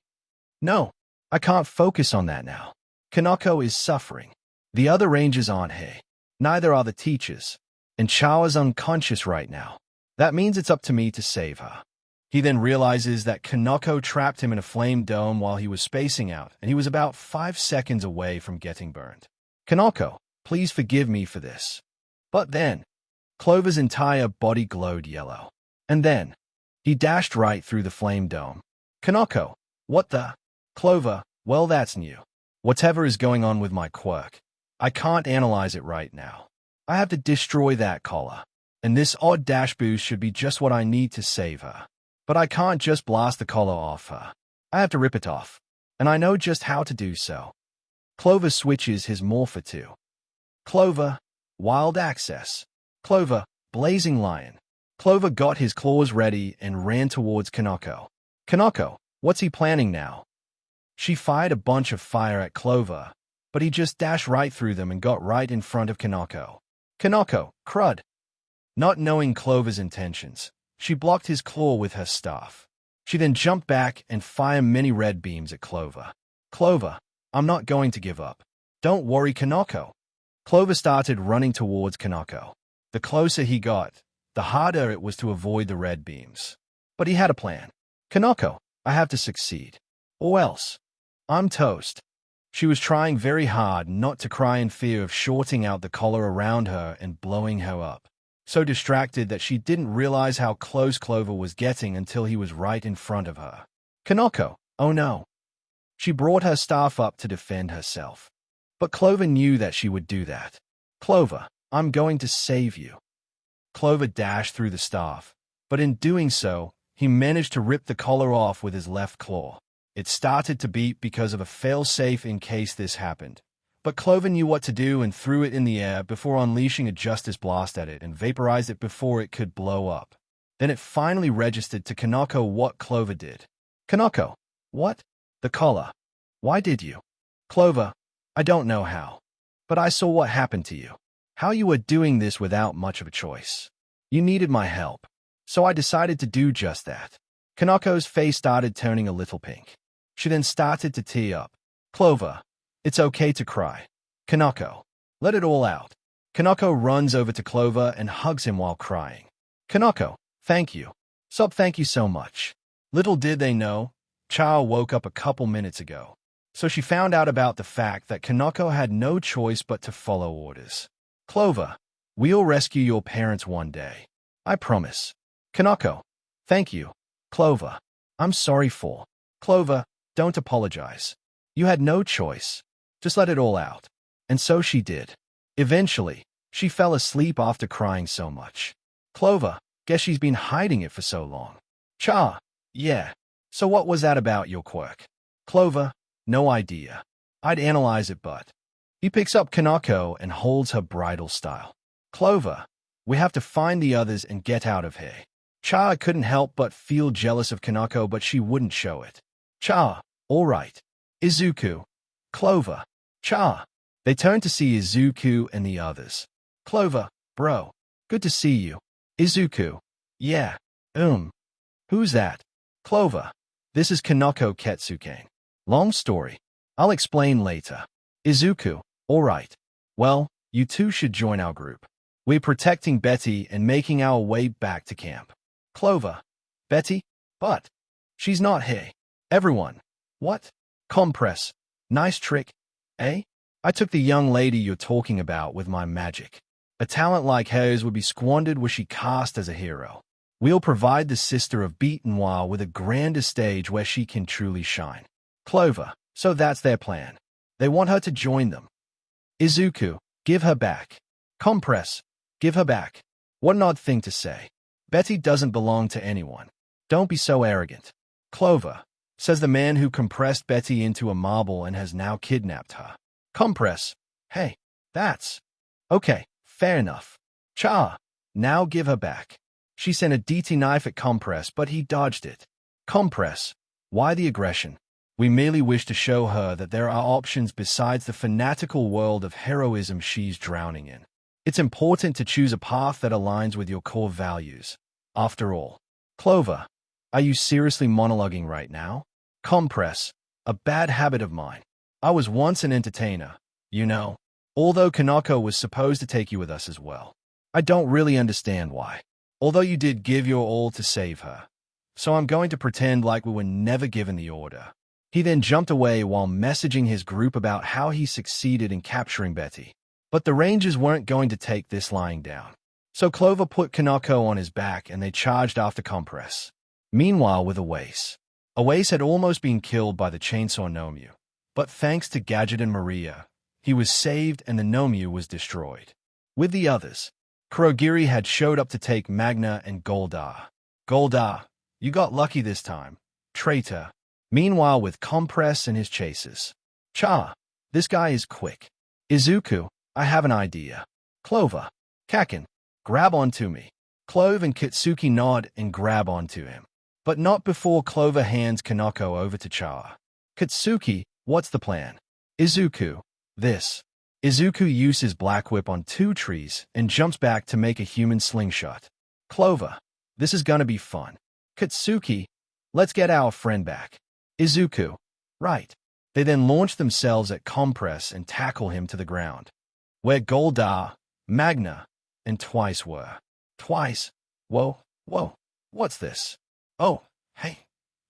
No, I can't focus on that now. Kanako is suffering. The other rangers aren't here. Neither are the teachers. And Chao's unconscious right now. That means it's up to me to save her. He then realizes that Kanako trapped him in a flame dome while he was spacing out, and he was about 5 seconds away from getting burned. Kanako, please forgive me for this. But then, Clover's entire body glowed yellow. And then, he dashed right through the flame dome. Kanako, what the? Clover, well that's new. Whatever is going on with my quirk, I can't analyze it right now. I have to destroy that collar. And this odd dash boost should be just what I need to save her. But I can't just blast the collar off her. I have to rip it off. And I know just how to do so. Clover switches his morpher to Clover, Wild Access. Clover, Blazing Lion. Clover got his claws ready and ran towards Kanako. Kanako, what's he planning now? She fired a bunch of fire at Clover, but he just dashed right through them and got right in front of Kanako. Kanako, crud. Not knowing Clover's intentions, she blocked his claw with her staff. She then jumped back and fired many red beams at Clover. Clover, I'm not going to give up. Don't worry, Kanako. Clover started running towards Kanako. The closer he got, the harder it was to avoid the red beams. But he had a plan. Kanako, I have to succeed. Or else, I'm toast. She was trying very hard not to cry in fear of shorting out the collar around her and blowing her up. So distracted that she didn't realize how close Clover was getting until he was right in front of her. Kanako, oh no. She brought her staff up to defend herself. But Clover knew that she would do that. Clover, I'm going to save you. Clover dashed through the staff, but in doing so, he managed to rip the collar off with his left claw. It started to beep because of a fail-safe in case this happened. But Clover knew what to do and threw it in the air before unleashing a Justice Blast at it and vaporized it before it could blow up. Then it finally registered to Kanako what Clover did. Kanako, what? The collar. Why did you? Clover, I don't know how. But I saw what happened to you. How you were doing this without much of a choice. You needed my help. So I decided to do just that. Kanako's face started turning a little pink. She then started to tear up. Clover, it's okay to cry. Kanako, let it all out. Kanako runs over to Clover and hugs him while crying. Kanako, thank you. Sup, thank you so much. Little did they know, Chao woke up a couple minutes ago. So she found out about the fact that Kanako had no choice but to follow orders. Clover, we'll rescue your parents one day. I promise. Kanako, thank you. Clover, I'm sorry for. Clover, don't apologize. You had no choice. Just let it all out. And so she did. Eventually, she fell asleep after crying so much. Clover, guess she's been hiding it for so long. Cha, yeah. So what was that about your quirk? Clover, no idea. I'd analyze it, but... He picks up Kanako and holds her bridal style. Clover, we have to find the others and get out of here. Cha couldn't help but feel jealous of Kanako, but she wouldn't show it. Cha, all right. Izuku. Clover. Cha. They turned to see Izuku and the others. Clover, bro. Good to see you. Izuku. Yeah. Who's that? Clover. This is Kanako Ketsukane. Long story. I'll explain later. Izuku. All right. Well, you two should join our group. We're protecting Betty and making our way back to camp. Clover. Betty? But. She's not here. Everyone. What? Compress. Nice trick. Eh? I took the young lady you're talking about with my magic. A talent like hers would be squandered were she cast as a hero. We'll provide the sister of Beatenwa with a grander stage where she can truly shine. Clover, so that's their plan. They want her to join them. Izuku, give her back. Compress, give her back. What an odd thing to say. Betty doesn't belong to anyone. Don't be so arrogant. Clover, says the man who compressed Betty into a marble and has now kidnapped her. Compress, hey, that's... Okay, fair enough. Cha, now give her back. She sent a DT knife at Compress, but he dodged it. Compress, why the aggression? We merely wish to show her that there are options besides the fanatical world of heroism she's drowning in. It's important to choose a path that aligns with your core values. After all, Clover, are you seriously monologuing right now? Compress, a bad habit of mine. I was once an entertainer, you know, although Kanako was supposed to take you with us as well. I don't really understand why, although you did give your all to save her. So I'm going to pretend like we were never given the order. He then jumped away while messaging his group about how he succeeded in capturing Betty. But the Rangers weren't going to take this lying down. So Clover put Kanako on his back and they charged after Compress. Meanwhile with Awase had almost been killed by the Chainsaw Nomyu. But thanks to Gadget and Maria, he was saved and the Nomyu was destroyed. With the others, Kurogiri had showed up to take Magna and Goldar. Goldar, you got lucky this time. Traitor. Meanwhile with Compress and his chasers. Cha, this guy is quick. Izuku, I have an idea. Clover, Kakin, grab onto me. Clove and Kitsuki nod and grab onto him. But not before Clover hands Kanako over to Cha. Kitsuki, what's the plan? Izuku, this. Izuku uses Black Whip on 2 trees and jumps back to make a human slingshot. Clover, this is gonna be fun. Kitsuki, let's get our friend back. Izuku, right. They then launch themselves at Compress and tackle him to the ground. Where Goldar, Magna, and Twice were. Twice? Whoa, what's this? Oh, hey,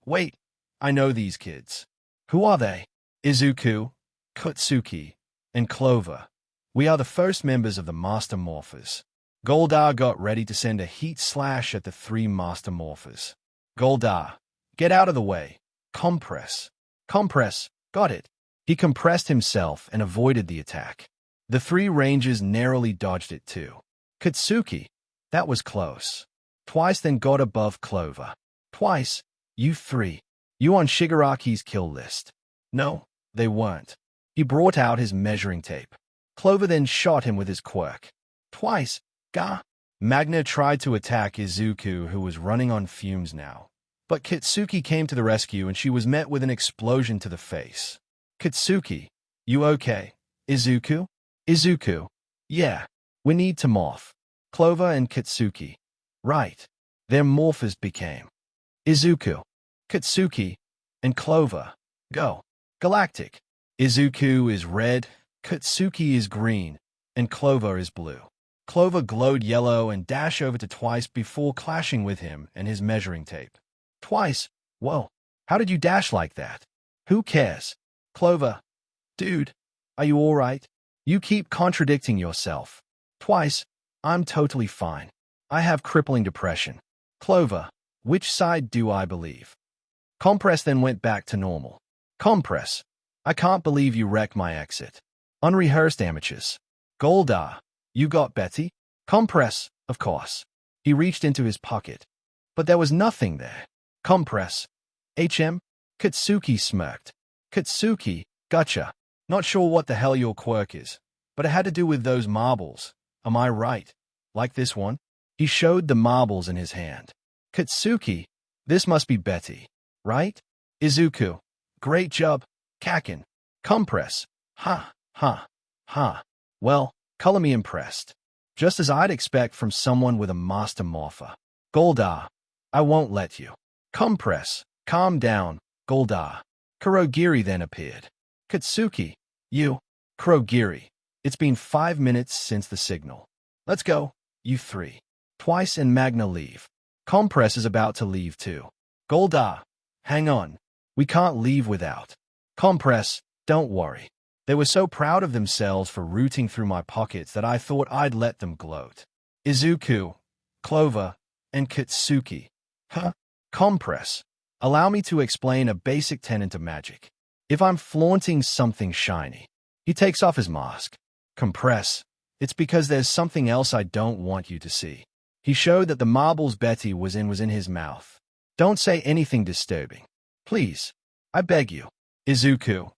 wait, I know these kids. Who are they? Izuku, Kutsuki, and Clover. We are the first members of the Master Morphers. Goldar got ready to send a heat slash at the 3 Master Morphers. Goldar, get out of the way. Compress. Compress, got it. He compressed himself and avoided the attack. The 3 Rangers narrowly dodged it too. Kutsuki, that was close. Twice then got above Clover. Twice, you 3. You on Shigaraki's kill list. No, they weren't. He brought out his measuring tape. Clover then shot him with his quirk. Twice, Ga. Magna tried to attack Izuku, who was running on fumes now. But Kitsuki came to the rescue and she was met with an explosion to the face. Kitsuki, you okay? Izuku? Izuku, yeah, we need to morph. Clover and Kitsuki. Right. Their morphers became Izuku, Kitsuki, and Clover. Go. Galactic. Izuku is red, Kitsuki is green, and Clover is blue. Clover glowed yellow and dashed over to Twice before clashing with him and his measuring tape. Twice? Whoa, how did you dash like that? Who cares? Clover. Dude, are you alright? You keep contradicting yourself. Twice, I'm totally fine. I have crippling depression. Clover, which side do I believe? Compress then went back to normal. Compress, I can't believe you wrecked my exit. Unrehearsed amateurs. Goldar, you got Betty? Compress, of course. He reached into his pocket. But there was nothing there. Compress. HM? Kitsuki smirked. Kitsuki, gotcha. Not sure what the hell your quirk is, but it had to do with those marbles. Am I right? Like this one? He showed the marbles in his hand. Kitsuki, this must be Betty, right? Izuku, great job. Kakin, Compress. Ha, ha, ha. Well, color me impressed. Just as I'd expect from someone with a master morpher. Goldar, I won't let you. Compress, calm down, Goldar. Kurogiri then appeared. Kitsuki, you. Kurogiri, it's been 5 minutes since the signal. Let's go, you 3. Twice and Magna leave. Compress is about to leave too. Goldar, hang on. We can't leave without. Compress, don't worry. They were so proud of themselves for rooting through my pockets that I thought I'd let them gloat. Izuku, Clover, and Katsuki. Huh? Compress. Allow me to explain a basic tenet of magic. If I'm flaunting something shiny, he takes off his mask. Compress. It's because there's something else I don't want you to see. He showed that the marbles Betty was in his mouth. Don't say anything disturbing. Please. I beg you. Izuku,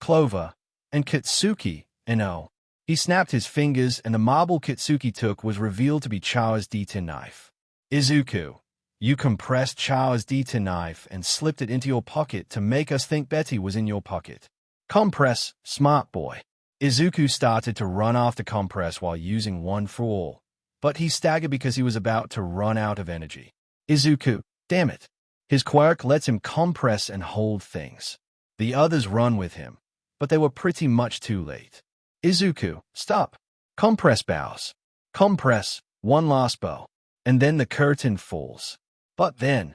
Clover, and Katsuki, and oh. He snapped his fingers and the marble Katsuki took was revealed to be Chao's D10 knife. Izuku, you compressed Chao's D10 knife and slipped it into your pocket to make us think Betty was in your pocket. Compress, smart boy. Izuku started to run after Compress while using One for All, but he staggered because he was about to run out of energy. Izuku, damn it. His quirk lets him compress and hold things. The others run with him, but they were pretty much too late. Izuku, stop. Compress bows. Compress, one last bow. And then the curtain falls. But then,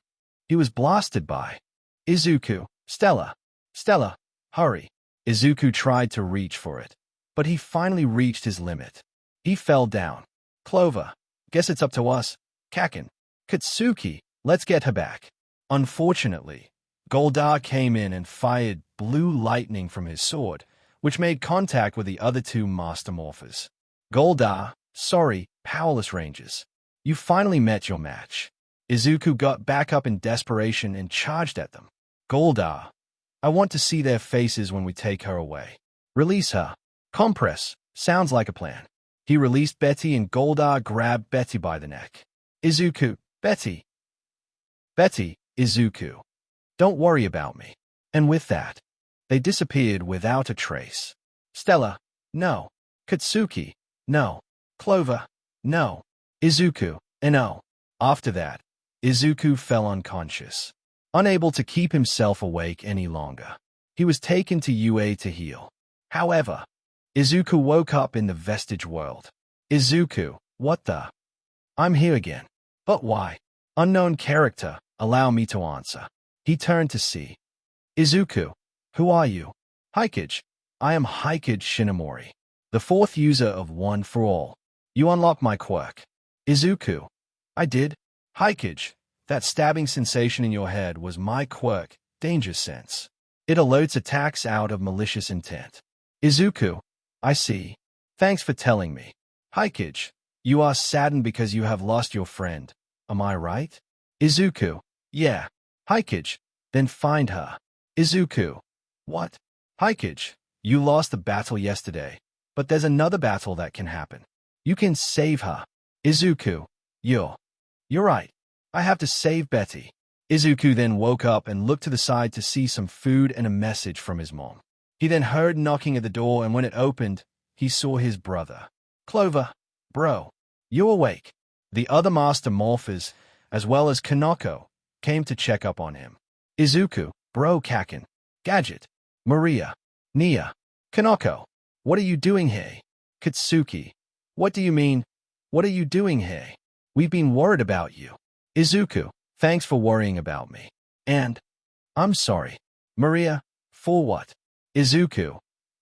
he was blasted by Izuku, Stella. Stella, hurry. Izuku tried to reach for it, but he finally reached his limit. He fell down. Clover, guess it's up to us. Kakin, Katsuki, let's get her back. Unfortunately, Goldar came in and fired blue lightning from his sword, which made contact with the other two Master Morphers. Goldar, sorry, powerless Rangers. You finally met your match. Izuku got back up in desperation and charged at them. Goldar, I want to see their faces when we take her away. Release her. Compress, sounds like a plan. He released Betty and Goldar grabbed Betty by the neck. Izuku, Betty. Betty, Izuku. Don't worry about me. And with that, they disappeared without a trace. Stella, no. Katsuki, no. Clover, no. Izuku, no. After that, Izuku fell unconscious, unable to keep himself awake any longer. He was taken to UA to heal. However, Izuku woke up in the vestige world. Izuku, what the? I'm here again. But why? Unknown character, allow me to answer. He turned to see. Izuku, who are you? Hikage. I am Hikage Shinomori, the fourth user of One for All. You unlocked my quirk. Izuku. I did. Hikage, that stabbing sensation in your head was my quirk, Danger Sense. It alerts attacks out of malicious intent. Izuku. I see. Thanks for telling me. Hikage, you are saddened because you have lost your friend. Am I right? Izuku. Yeah. Hikage, then find her. Izuku. What? Hikage, you lost the battle yesterday, but there's another battle that can happen. You can save her. Izuku. You're right. I have to save Betty. Izuku then woke up and looked to the side to see some food and a message from his mom. He then heard knocking at the door, and when it opened, he saw his brother. Clover, bro, you awake? The other Master Morphers, as well as Kanako, came to check up on him. Izuku, bro Kakin, Gadget, Maria, Nia, Kanako, what are you doing here? Katsuki, what do you mean? What are you doing here? We've been worried about you. Izuku, thanks for worrying about me. And, I'm sorry. Maria, for what? Izuku,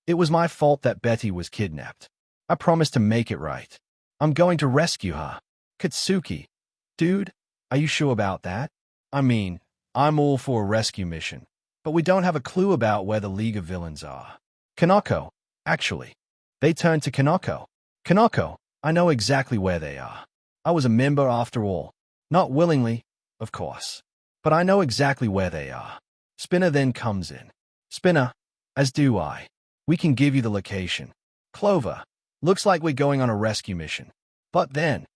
it was my fault that Betty was kidnapped. I promised to make it right. I'm going to rescue her. Katsuki, dude, are you sure about that? I mean, I'm all for a rescue mission, but we don't have a clue about where the League of Villains are. Kanako, actually. They turned to Kanako. Kanako, I know exactly where they are. I was a member after all. Not willingly, of course. But I know exactly where they are. Spinner then comes in. Spinner, as do I. We can give you the location. Clover, looks like we're going on a rescue mission. But then,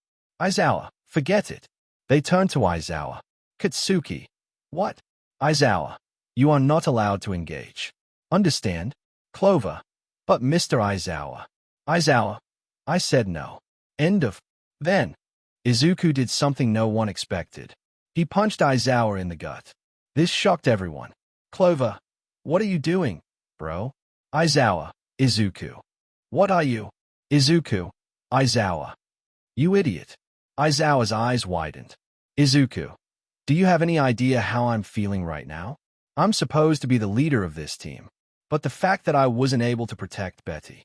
Aizawa, forget it. They turn to Aizawa. Katsuki, what? Aizawa, you are not allowed to engage. Understand? Clover, but Mr. Aizawa. Aizawa, I said no. End of. Then, Izuku did something no one expected. He punched Aizawa in the gut. This shocked everyone. Clover, what are you doing, bro? Aizawa, Izuku. What are you? Izuku, Aizawa. You idiot. Aizawa's eyes widened. Izuku, do you have any idea how I'm feeling right now? I'm supposed to be the leader of this team, but the fact that I wasn't able to protect Betty.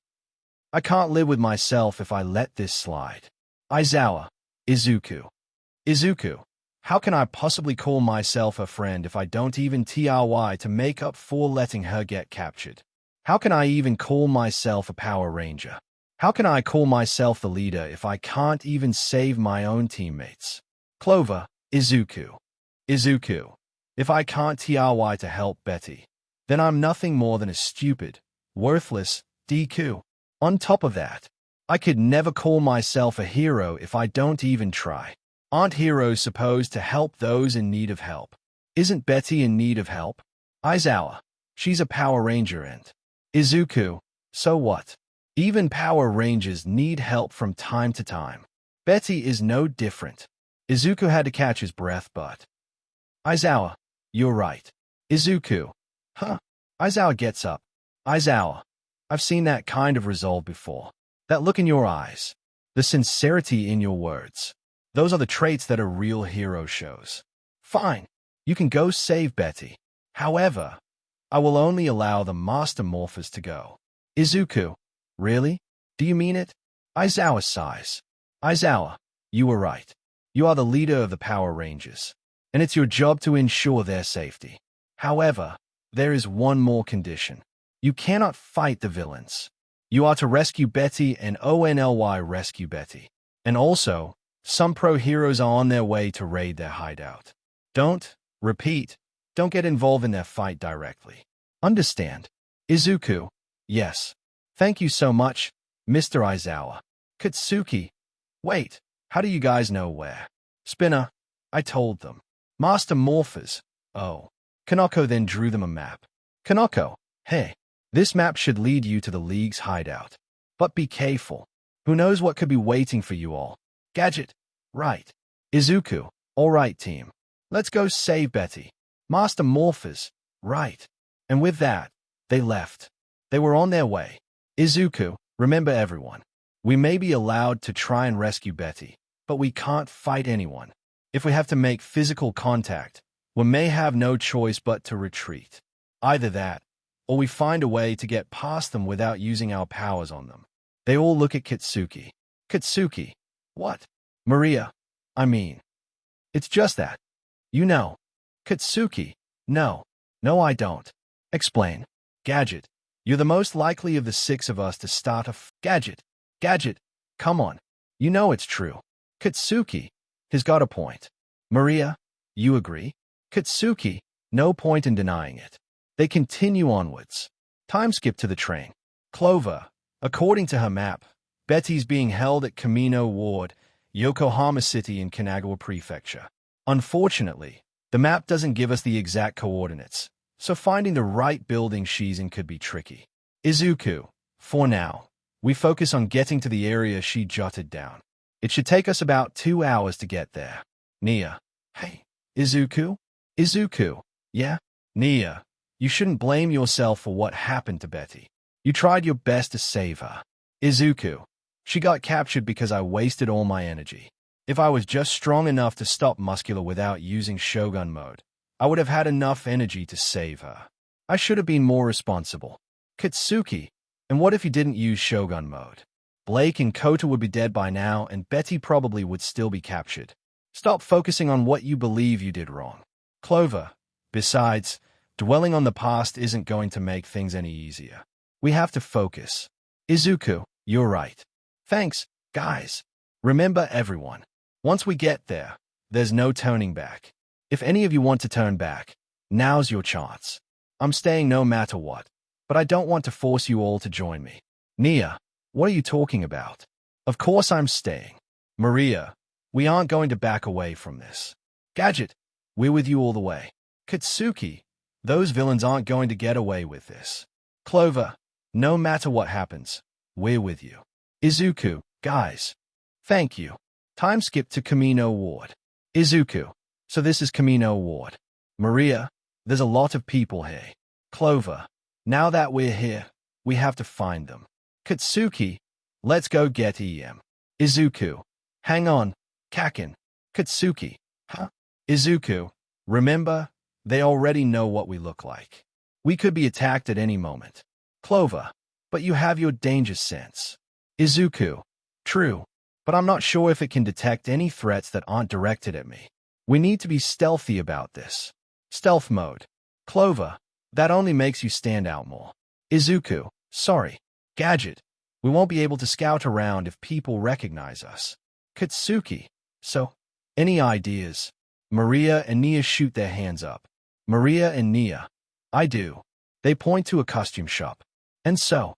I can't live with myself if I let this slide. Aizawa, Izuku. Izuku, how can I possibly call myself a friend if I don't even try to make up for letting her get captured? How can I even call myself a Power Ranger? How can I call myself the leader if I can't even save my own teammates? Clover, Izuku. Izuku, if I can't try to help Betty, then I'm nothing more than a stupid, worthless Deku. On top of that, I could never call myself a hero if I don't even try. Aren't heroes supposed to help those in need of help? Isn't Betty in need of help? Aizawa, she's a Power Ranger and Izuku, so what? Even Power Rangers need help from time to time. Betty is no different. Izuku had to catch his breath, but Aizawa, you're right. Izuku, huh? Aizawa gets up. Aizawa, I've seen that kind of resolve before. That look in your eyes, the sincerity in your words. Those are the traits that a real hero shows. Fine, you can go save Betty. However, I will only allow the Master Morphers to go. Izuku, really? Do you mean it? Aizawa sighs. Aizawa, you were right. You are the leader of the Power Rangers, and it's your job to ensure their safety. However, there is one more condition. You cannot fight the villains. You are to rescue Betty and only rescue Betty. And also, some pro heroes are on their way to raid their hideout. Don't get involved in their fight directly. Understand? Izuku, yes. Thank you so much, Mr. Aizawa. Katsuki, wait, how do you guys know where? Spinner, I told them. Master Morphers, oh. Kanako then drew them a map. Kanako, hey, this map should lead you to the League's hideout. But be careful. Who knows what could be waiting for you all? Gadget, right. Izuku, all right, team. Let's go save Betty. Master Morphers, right. And with that, they left. They were on their way. Izuku, remember everyone. We may be allowed to try and rescue Betty, but we can't fight anyone. If we have to make physical contact, we may have no choice but to retreat. Either that, or we find a way to get past them without using our powers on them. They all look at Katsuki. Katsuki, what? Maria, I mean. It's just that. You know. Katsuki, no. No, I don't. Explain. Gadget, you're the most likely of the six of us to start a Gadget. Gadget, come on. You know it's true. Katsuki, he's got a point. Maria, you agree? Katsuki, no point in denying it. They continue onwards. Time skip to the train. Clover, according to her map, Betty's being held at Kamino Ward, Yokohama City in Kanagawa Prefecture. Unfortunately, the map doesn't give us the exact coordinates, so finding the right building she's in could be tricky. Izuku, for now, we focus on getting to the area she jotted down. It should take us about 2 hours to get there. Nia, hey, Izuku? Izuku, yeah? Nia, you shouldn't blame yourself for what happened to Betty. You tried your best to save her. Izuku, she got captured because I wasted all my energy. If I was just strong enough to stop Muscular without using Shogun mode, I would have had enough energy to save her. I should have been more responsible. Katsuki, and what if you didn't use Shogun mode? Blake and Kota would be dead by now, and Betty probably would still be captured. Stop focusing on what you believe you did wrong. Clover, besides, dwelling on the past isn't going to make things any easier. We have to focus. Izuku, you're right. Thanks, guys. Remember everyone. Once we get there, there's no turning back. If any of you want to turn back, now's your chance. I'm staying no matter what, but I don't want to force you all to join me. Nia, what are you talking about? Of course I'm staying. Maria, we aren't going to back away from this. Gadget, we're with you all the way. Katsuki, those villains aren't going to get away with this. Clover, no matter what happens, we're with you. Izuku, guys. Thank you. Time skip to Kamino Ward. Izuku, so this is Kamino Ward. Maria, there's a lot of people here. Clover, now that we're here, we have to find them. Katsuki, let's go get EM. Izuku, hang on, Kakin. Katsuki, huh? Izuku, remember, they already know what we look like. We could be attacked at any moment. Clover, but you have your danger sense. Izuku, true, but I'm not sure if it can detect any threats that aren't directed at me. We need to be stealthy about this. Stealth mode. Clover, that only makes you stand out more. Izuku, sorry. Gadget, we won't be able to scout around if people recognize us. Katsuki, so, any ideas? Maria and Nia shoot their hands up. Maria and Nia, I do. They point to a costume shop. And so,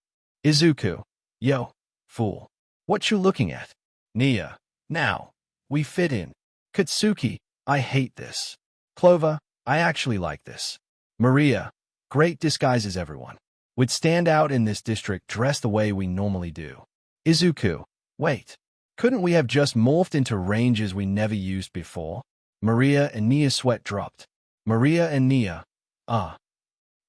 Izuku, yo, fool. What you looking at? Nia, now, we fit in. Katsuki, I hate this. Clover, I actually like this. Maria, great disguises everyone. We'd stand out in this district dressed the way we normally do. Izuku, wait. Couldn't we have just morphed into ranges we never used before? Maria and Nia's sweat dropped. Maria and Nia,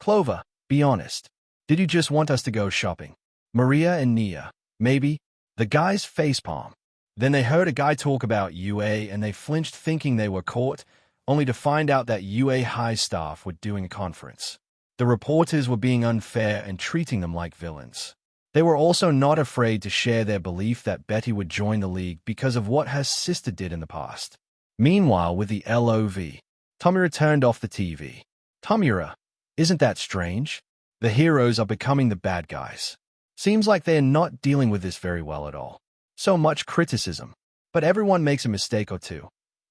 Clover, be honest. Did you just want us to go shopping? Maria and Nia, maybe. The guys facepalm. Then they heard a guy talk about UA and they flinched thinking they were caught, only to find out that UA High staff were doing a conference. The reporters were being unfair and treating them like villains. They were also not afraid to share their belief that Betty would join the league because of what her sister did in the past. Meanwhile, with the LOV, Tomura turned off the TV. Tomura, isn't that strange? The heroes are becoming the bad guys. Seems like they are not dealing with this very well at all. So much criticism. But everyone makes a mistake or two,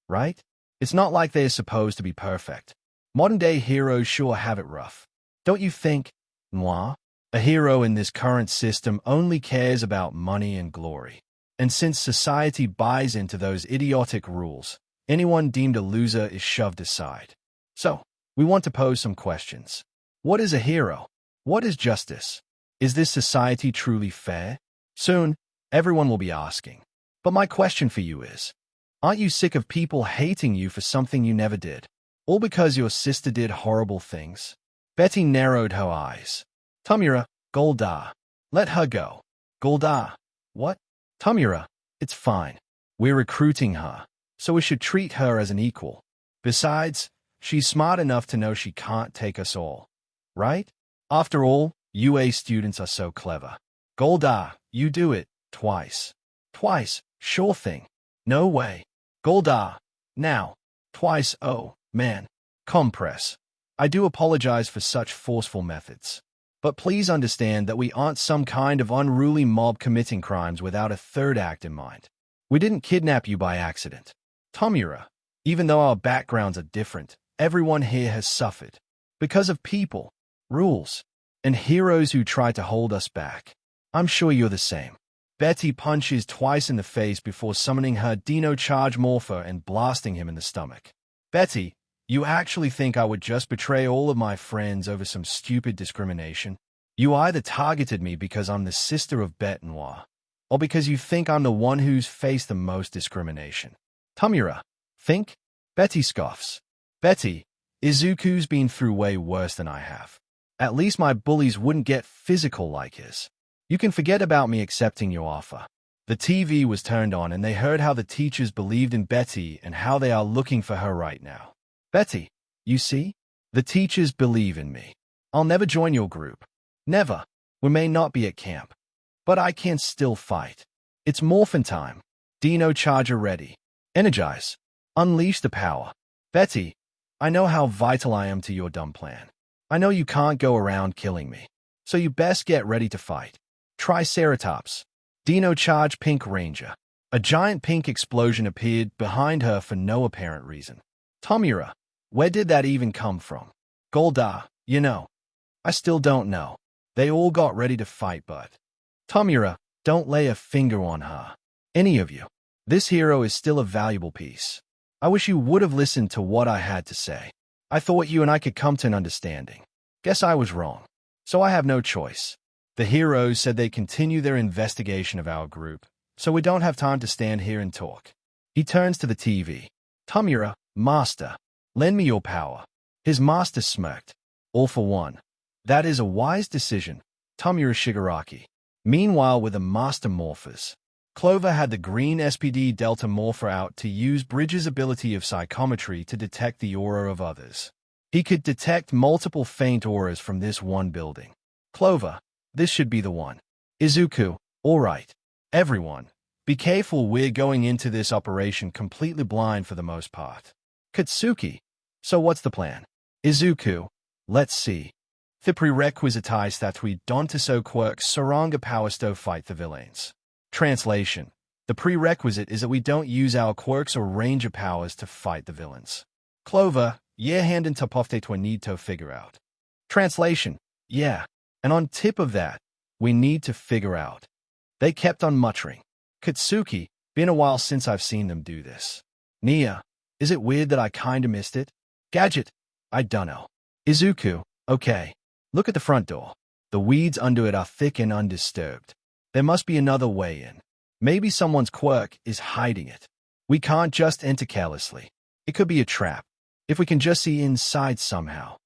right? It's not like they are supposed to be perfect. Modern-day heroes sure have it rough. Don't you think? Moi? A hero in this current system only cares about money and glory. And since society buys into those idiotic rules, anyone deemed a loser is shoved aside. So, we want to pose some questions. What is a hero? What is justice? Is this society truly fair? Soon, everyone will be asking. But my question for you is, aren't you sick of people hating you for something you never did? All because your sister did horrible things? Betty narrowed her eyes. Tomura, Goldar. Let her go. Goldar. What? Tomura, it's fine. We're recruiting her, so we should treat her as an equal. Besides, she's smart enough to know she can't take us all. Right? After all, UA students are so clever. Goldar, you do it. Twice. Twice, sure thing. No way. Goldar, now. Twice, oh, man. Compress. I do apologize for such forceful methods. But please understand that we aren't some kind of unruly mob committing crimes without a third act in mind. We didn't kidnap you by accident. Tomura, even though our backgrounds are different, everyone here has suffered. Because of people, rules, and heroes who try to hold us back. I'm sure you're the same. Betty punches twice in the face before summoning her Dino Charge Morpher and blasting him in the stomach. Betty, you actually think I would just betray all of my friends over some stupid discrimination? You either targeted me because I'm the sister of Bete Noir, or because you think I'm the one who's faced the most discrimination. Tomura, think? Betty scoffs. Betty, Izuku's been through way worse than I have. At least my bullies wouldn't get physical like his. You can forget about me accepting your offer. The TV was turned on and they heard how the teachers believed in Betty and how they are looking for her right now. Betty, you see? The teachers believe in me. I'll never join your group. Never. We may not be at camp. But I can still fight. It's morphin' time. Dino Charger ready. Energize. Unleash the power. Betty, I know how vital I am to your dumb plan. I know you can't go around killing me. So you best get ready to fight. Triceratops. Dino Charge Pink Ranger. A giant pink explosion appeared behind her for no apparent reason. Tomura, where did that even come from? Goldar, you know. I still don't know. They all got ready to fight, but... Tomura, don't lay a finger on her. Any of you. This hero is still a valuable piece. I wish you would have listened to what I had to say. I thought you and I could come to an understanding. Guess I was wrong. So I have no choice. The heroes said they'd continue their investigation of our group, so we don't have time to stand here and talk. He turns to the TV. Tomura, Master, lend me your power. His master smirked. All for one. That is a wise decision, Tomura Shigaraki. Meanwhile, with the Master Morphers, Clover had the green SPD Delta Morpher out to use Bridge's ability of psychometry to detect the aura of others. He could detect multiple faint auras from this one building. Clover, this should be the one. Izuku, all right. Everyone, be careful, we're going into this operation completely blind for the most part. Katsuki, so what's the plan? Izuku, let's see. The prerequisites that we don't so quirk Saranga Power Stove fight the villains. Translation. The prerequisite is that we don't use our quirks or ranger powers to fight the villains. Clover, yeah, hand and top off they need to figure out. Translation. Yeah. And on tip of that, we need to figure out. They kept on muttering. Katsuki, been a while since I've seen them do this. Nia, is it weird that I kinda missed it? Gadget, I dunno. Izuku, okay. Look at the front door. The weeds under it are thick and undisturbed. There must be another way in. Maybe someone's quirk is hiding it. We can't just enter carelessly. It could be a trap. If we can just see inside somehow.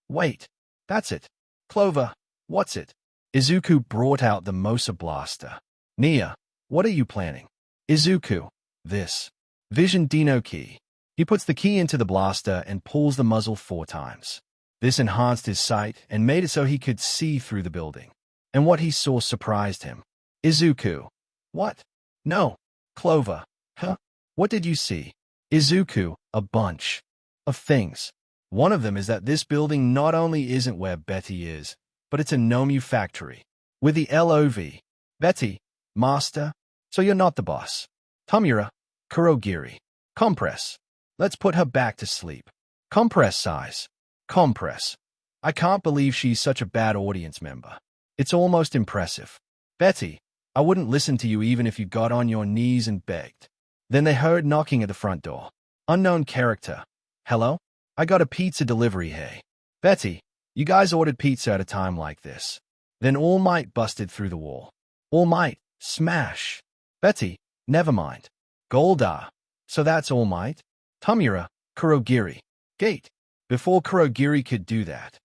Wait, that's it. Clover, what's it? Izuku brought out the Mosa blaster. Nia, what are you planning? Izuku, this. Vision Dino key. He puts the key into the blaster and pulls the muzzle 4 times. This enhanced his sight and made it so he could see through the building. And what he saw surprised him. Izuku. What? No. Clover. Huh? What did you see? Izuku, a bunch of things. One of them is that this building not only isn't where Betty is, but it's a Nomu factory. With the LOV. Betty, master, so you're not the boss. Tamura, Kurogiri. Compress. Let's put her back to sleep. Compress size. Compress. I can't believe she's such a bad audience member. It's almost impressive. Betty, I wouldn't listen to you even if you got on your knees and begged. Then they heard knocking at the front door. Unknown character. Hello? I got a pizza delivery, hey. Betty, you guys ordered pizza at a time like this. Then All Might busted through the wall. All Might, smash. Betty, never mind. Goldar, so that's All Might? Tamura, Kurogiri. Gate. Before Kurogiri could do that.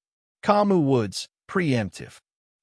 Kamu Woods, preemptive.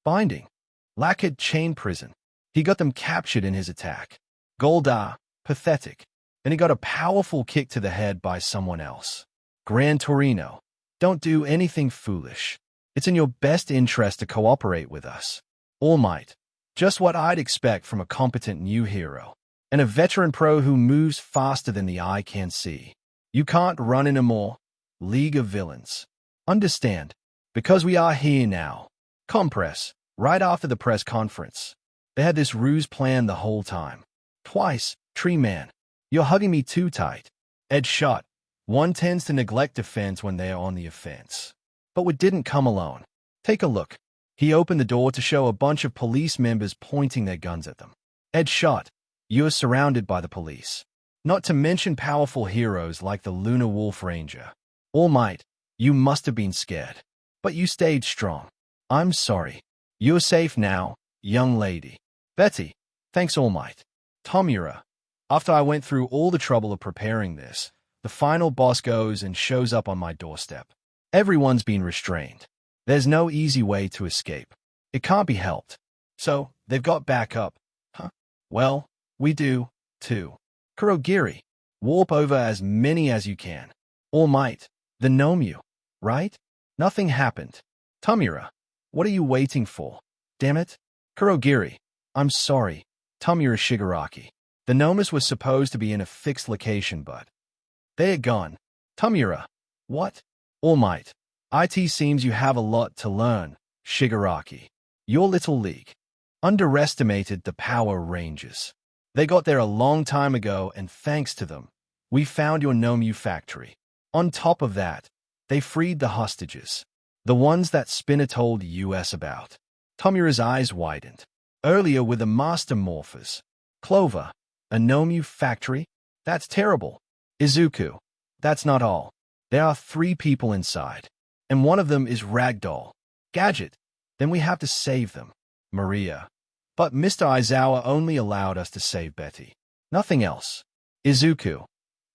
Binding. Lacquered chain prison. He got them captured in his attack. Goldar, pathetic. Then he got a powerful kick to the head by someone else. Gran Torino, don't do anything foolish. It's in your best interest to cooperate with us. All Might, just what I'd expect from a competent new hero. And a veteran pro who moves faster than the eye can see. You can't run in a more League of Villains. Understand, because we are here now. Compress, right after the press conference. They had this ruse planned the whole time. Twice, Tree Man. You're hugging me too tight. Ed shot. One tends to neglect defense when they are on the offense. But we didn't come alone. Take a look. He opened the door to show a bunch of police members pointing their guns at them. Ed shot. You're surrounded by the police. Not to mention powerful heroes like the Lunar Wolf Ranger. All Might, you must have been scared. But you stayed strong. I'm sorry. You're safe now, young lady. Betty, thanks All Might. Tamura, after I went through all the trouble of preparing this, the final boss goes and shows up on my doorstep. Everyone's been restrained. There's no easy way to escape. It can't be helped. So, they've got backup. Huh? Well, we do, too. Kurogiri, warp over as many as you can. All Might, the Nomu, right? Nothing happened. Tamura, what are you waiting for? Damn it. Kurogiri, I'm sorry. Tamura Shigaraki. The Nomus was supposed to be in a fixed location, but they are gone. Tamura, what? All Might, it seems you have a lot to learn, Shigaraki. Your little league underestimated the Power Rangers. They got there a long time ago, and thanks to them, we found your Nomu factory. On top of that, they freed the hostages, the ones that Spinner told us about. Tamura's eyes widened. Earlier with the Master Morphers. Clover, a Nomu factory? That's terrible. Izuku, that's not all. There are 3 people inside, and one of them is Ragdoll. Gadget, then we have to save them. Maria. But Mr. Aizawa only allowed us to save Betty. Nothing else. Izuku.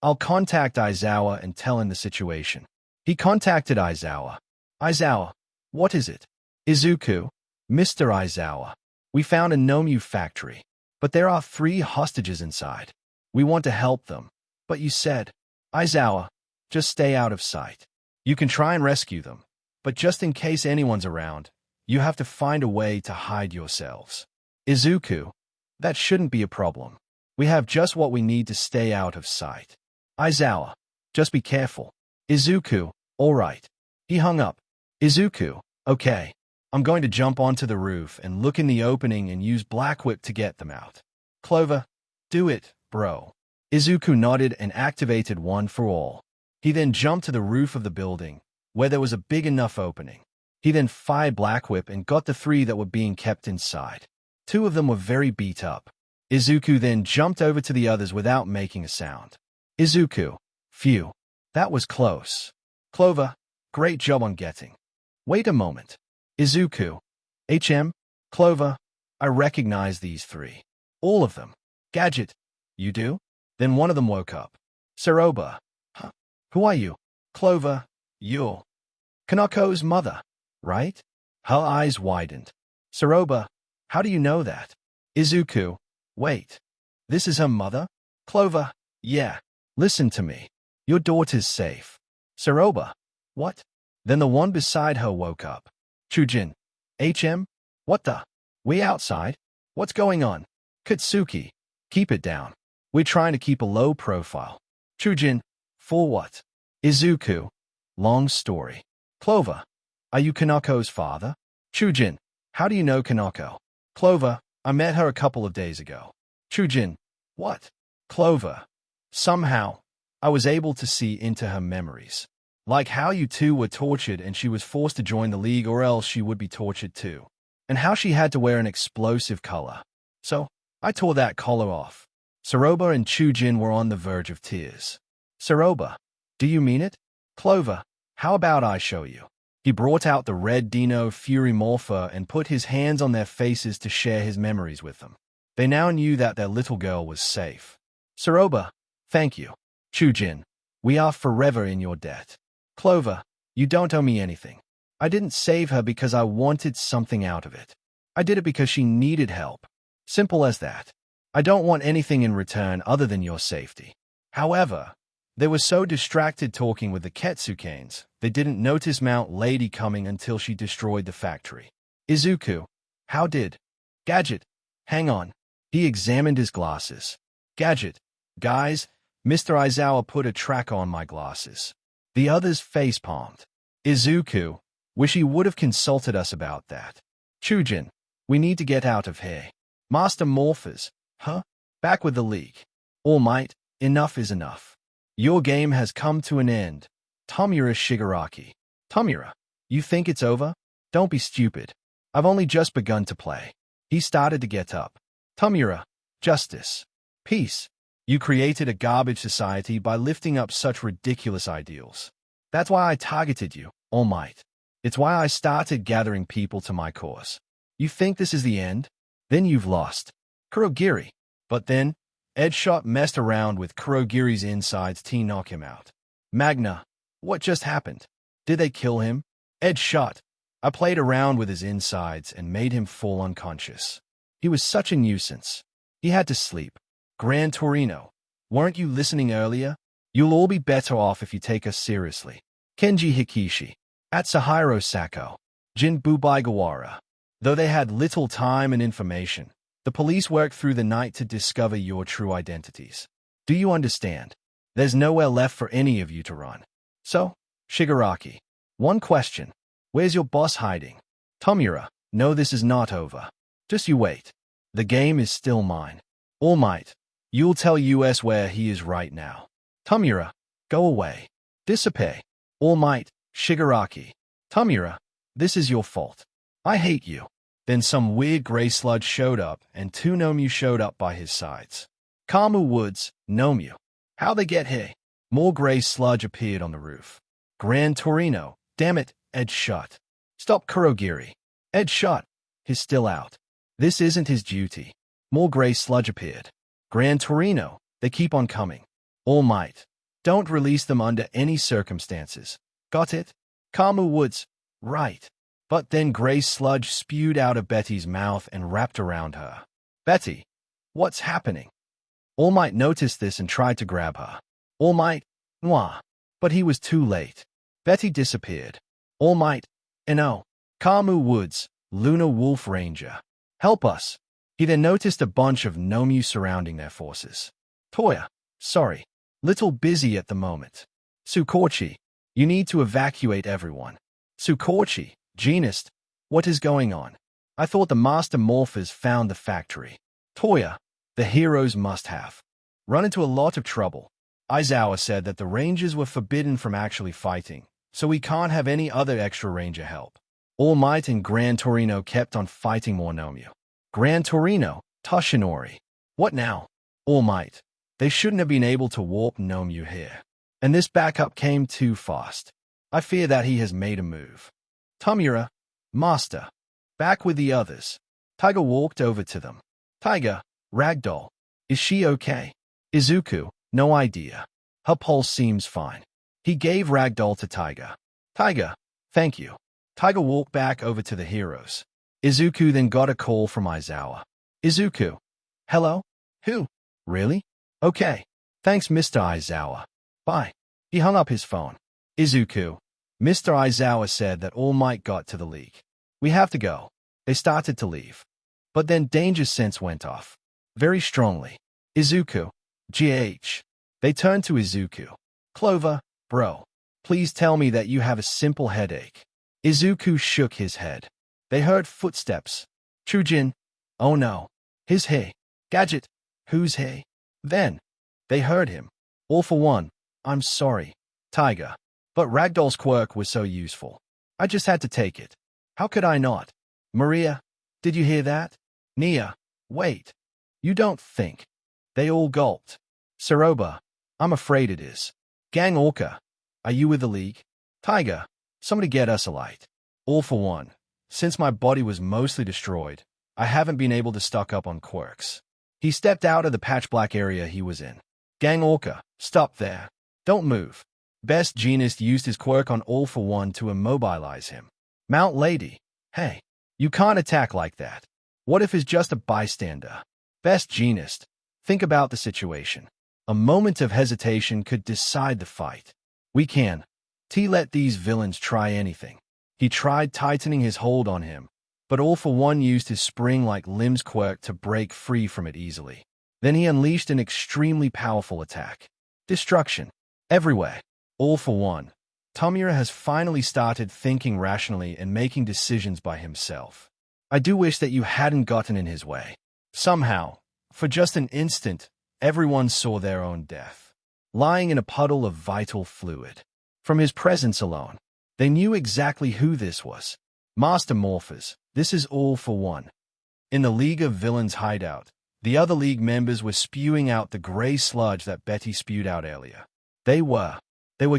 I'll contact Aizawa and tell him the situation. He contacted Aizawa. Aizawa, what is it? Izuku. Mr. Aizawa. We found a Nomu factory, but there are 3 hostages inside. We want to help them. But you said, Aizawa, just stay out of sight. You can try and rescue them, but just in case anyone's around, you have to find a way to hide yourselves. Izuku, that shouldn't be a problem. We have just what we need to stay out of sight. Aizawa, just be careful. Izuku, all right. He hung up. Izuku, okay. I'm going to jump onto the roof and look in the opening and use Black Whip to get them out. Clover, do it, bro. Izuku nodded and activated One for All. He then jumped to the roof of the building, where there was a big enough opening. He then fired Black Whip and got the 3 that were being kept inside. 2 of them were very beat up. Izuku then jumped over to the others without making a sound. Izuku, phew, that was close. Clover, great job on getting. Wait a moment. Izuku, Clover, I recognize these 3. All of them. Gadget, you do? Then one of them woke up. Saroba, huh? Who are you? Clover, you're Kanako's mother, right? Her eyes widened. Saroba, how do you know that? Izuku, wait. This is her mother? Clover, yeah. Listen to me. Your daughter's safe. Saroba, what? Then the one beside her woke up. Chujin, what the? We outside? What's going on? Katsuki, keep it down. We're trying to keep a low profile. Chujin, for what? Izuku, long story. Clover, are you Kanako's father? Chujin, how do you know Kanako? Clover, I met her a couple of days ago. Chujin, what? Clover, somehow, I was able to see into her memories. Like how you two were tortured and she was forced to join the league or else she would be tortured too. And how she had to wear an explosive collar. So, I tore that collar off. Saroba and Chujin were on the verge of tears. Saroba, do you mean it? Clover, how about I show you? He brought out the red Dino Fury Morpher and put his hands on their faces to share his memories with them. They now knew that their little girl was safe. Saroba, thank you. Chujin, we are forever in your debt. Clover, you don't owe me anything. I didn't save her because I wanted something out of it. I did it because she needed help. Simple as that. I don't want anything in return other than your safety. However, they were so distracted talking with the Ketsukanes, they didn't notice Mount Lady coming until she destroyed the factory. Izuku, how did? Gadget, hang on. He examined his glasses. Gadget, guys, Mr. Aizawa put a track on my glasses. The others face-palmed. Izuku, wish he would have consulted us about that. Chujin, we need to get out of here. Master Morphers, huh? Back with the league. All Might, enough is enough. Your game has come to an end. Tomura Shigaraki. Tomura, you think it's over? Don't be stupid. I've only just begun to play. He started to get up. Tomura, justice. Peace. You created a garbage society by lifting up such ridiculous ideals. That's why I targeted you, All Might. It's why I started gathering people to my cause. You think this is the end? Then you've lost. Kurogiri. But then, Edshot messed around with Kurogiri's insides to knock him out. Magna, what just happened? Did they kill him? Edshot. I played around with his insides and made him fall unconscious. He was such a nuisance. He had to sleep. Gran Torino, weren't you listening earlier? You'll all be better off if you take us seriously. Kenji Hikishi, Atsuhiro Sako, Jin Bubaigawara. Though they had little time and information, the police worked through the night to discover your true identities. Do you understand? There's nowhere left for any of you to run. So, Shigaraki, one question. Where's your boss hiding? Tomura, no, this is not over. Just you wait. The game is still mine. All Might, you'll tell us where he is right now. Tomura, go away. Disappear. All Might, Shigaraki. Tomura, this is your fault. I hate you. Then some weird gray sludge showed up and 2 Nomu showed up by his sides. Kamu Woods, Nomu. How they get here? More gray sludge appeared on the roof. Gran Torino, damn it, Ed shut. Stop Kurogiri. Ed shut. He's still out. This isn't his duty. More gray sludge appeared. Gran Torino, they keep on coming. All Might. Don't release them under any circumstances. Got it? Kamu Woods. Right. But then gray sludge spewed out of Betty's mouth and wrapped around her. Betty, what's happening? All Might noticed this and tried to grab her. All Might, mwah. But he was too late. Betty disappeared. All Might, no. Kamu Woods, Luna Wolf Ranger. Help us. He then noticed a bunch of Nomu surrounding their forces. Toya, sorry. Little busy at the moment. Tsukochi, you need to evacuate everyone. Tsukochi, Genist, what is going on? I thought the Master Morphers found the factory. Toya, the heroes must have run into a lot of trouble. Aizawa said that the Rangers were forbidden from actually fighting, so we can't have any other extra Ranger help. All Might and Gran Torino kept on fighting more Nomu. Gran Torino, Toshinori. What now? All Might. They shouldn't have been able to warp Nomu here. And this backup came too fast. I fear that he has made a move. Tamura, Master. Back with the others. Taiga walked over to them. Taiga, Ragdoll. Is she okay? Izuku, no idea. Her pulse seems fine. He gave Ragdoll to Taiga. Taiga, thank you. Taiga walked back over to the heroes. Izuku then got a call from Aizawa. Izuku. Hello? Who? Really? Okay. Thanks, Mr. Aizawa. Bye. He hung up his phone. Izuku. Mr. Aizawa said that All Might got to the League. We have to go. They started to leave. But then danger sense went off. Very strongly. Izuku. GH. They turned to Izuku. Clover, bro. Please tell me that you have a simple headache. Izuku shook his head. They heard footsteps. Chujin. Oh no. His he. Gadget. Who's he? Then. They heard him. All for one. I'm sorry. Taiga. But Ragdoll's quirk was so useful. I just had to take it. How could I not? Maria. Did you hear that? Nia. Wait. You don't think. They all gulped. Saroba. I'm afraid it is. Gang Orca. Are you with the League? Taiga. Somebody get us a light. All for one. Since my body was mostly destroyed, I haven't been able to stock up on quirks. He stepped out of the patch black area he was in. Gang Orca, stop there. Don't move. Best Genist used his quirk on All for One to immobilize him. Mount Lady. Hey. You can't attack like that. What if he's just a bystander? Best Genist. Think about the situation. A moment of hesitation could decide the fight. We can. Let these villains try anything. He tried tightening his hold on him, but All for One used his spring-like limbs quirk to break free from it easily. Then he unleashed an extremely powerful attack. Destruction. Everywhere. All for One. Tamura has finally started thinking rationally and making decisions by himself. I do wish that you hadn't gotten in his way. Somehow, for just an instant, everyone saw their own death. Lying in a puddle of vital fluid. From his presence alone, they knew exactly who this was. Master Morphers, this is All for One. In the League of Villains hideout, the other League members were spewing out the gray sludge that Betty spewed out earlier. They were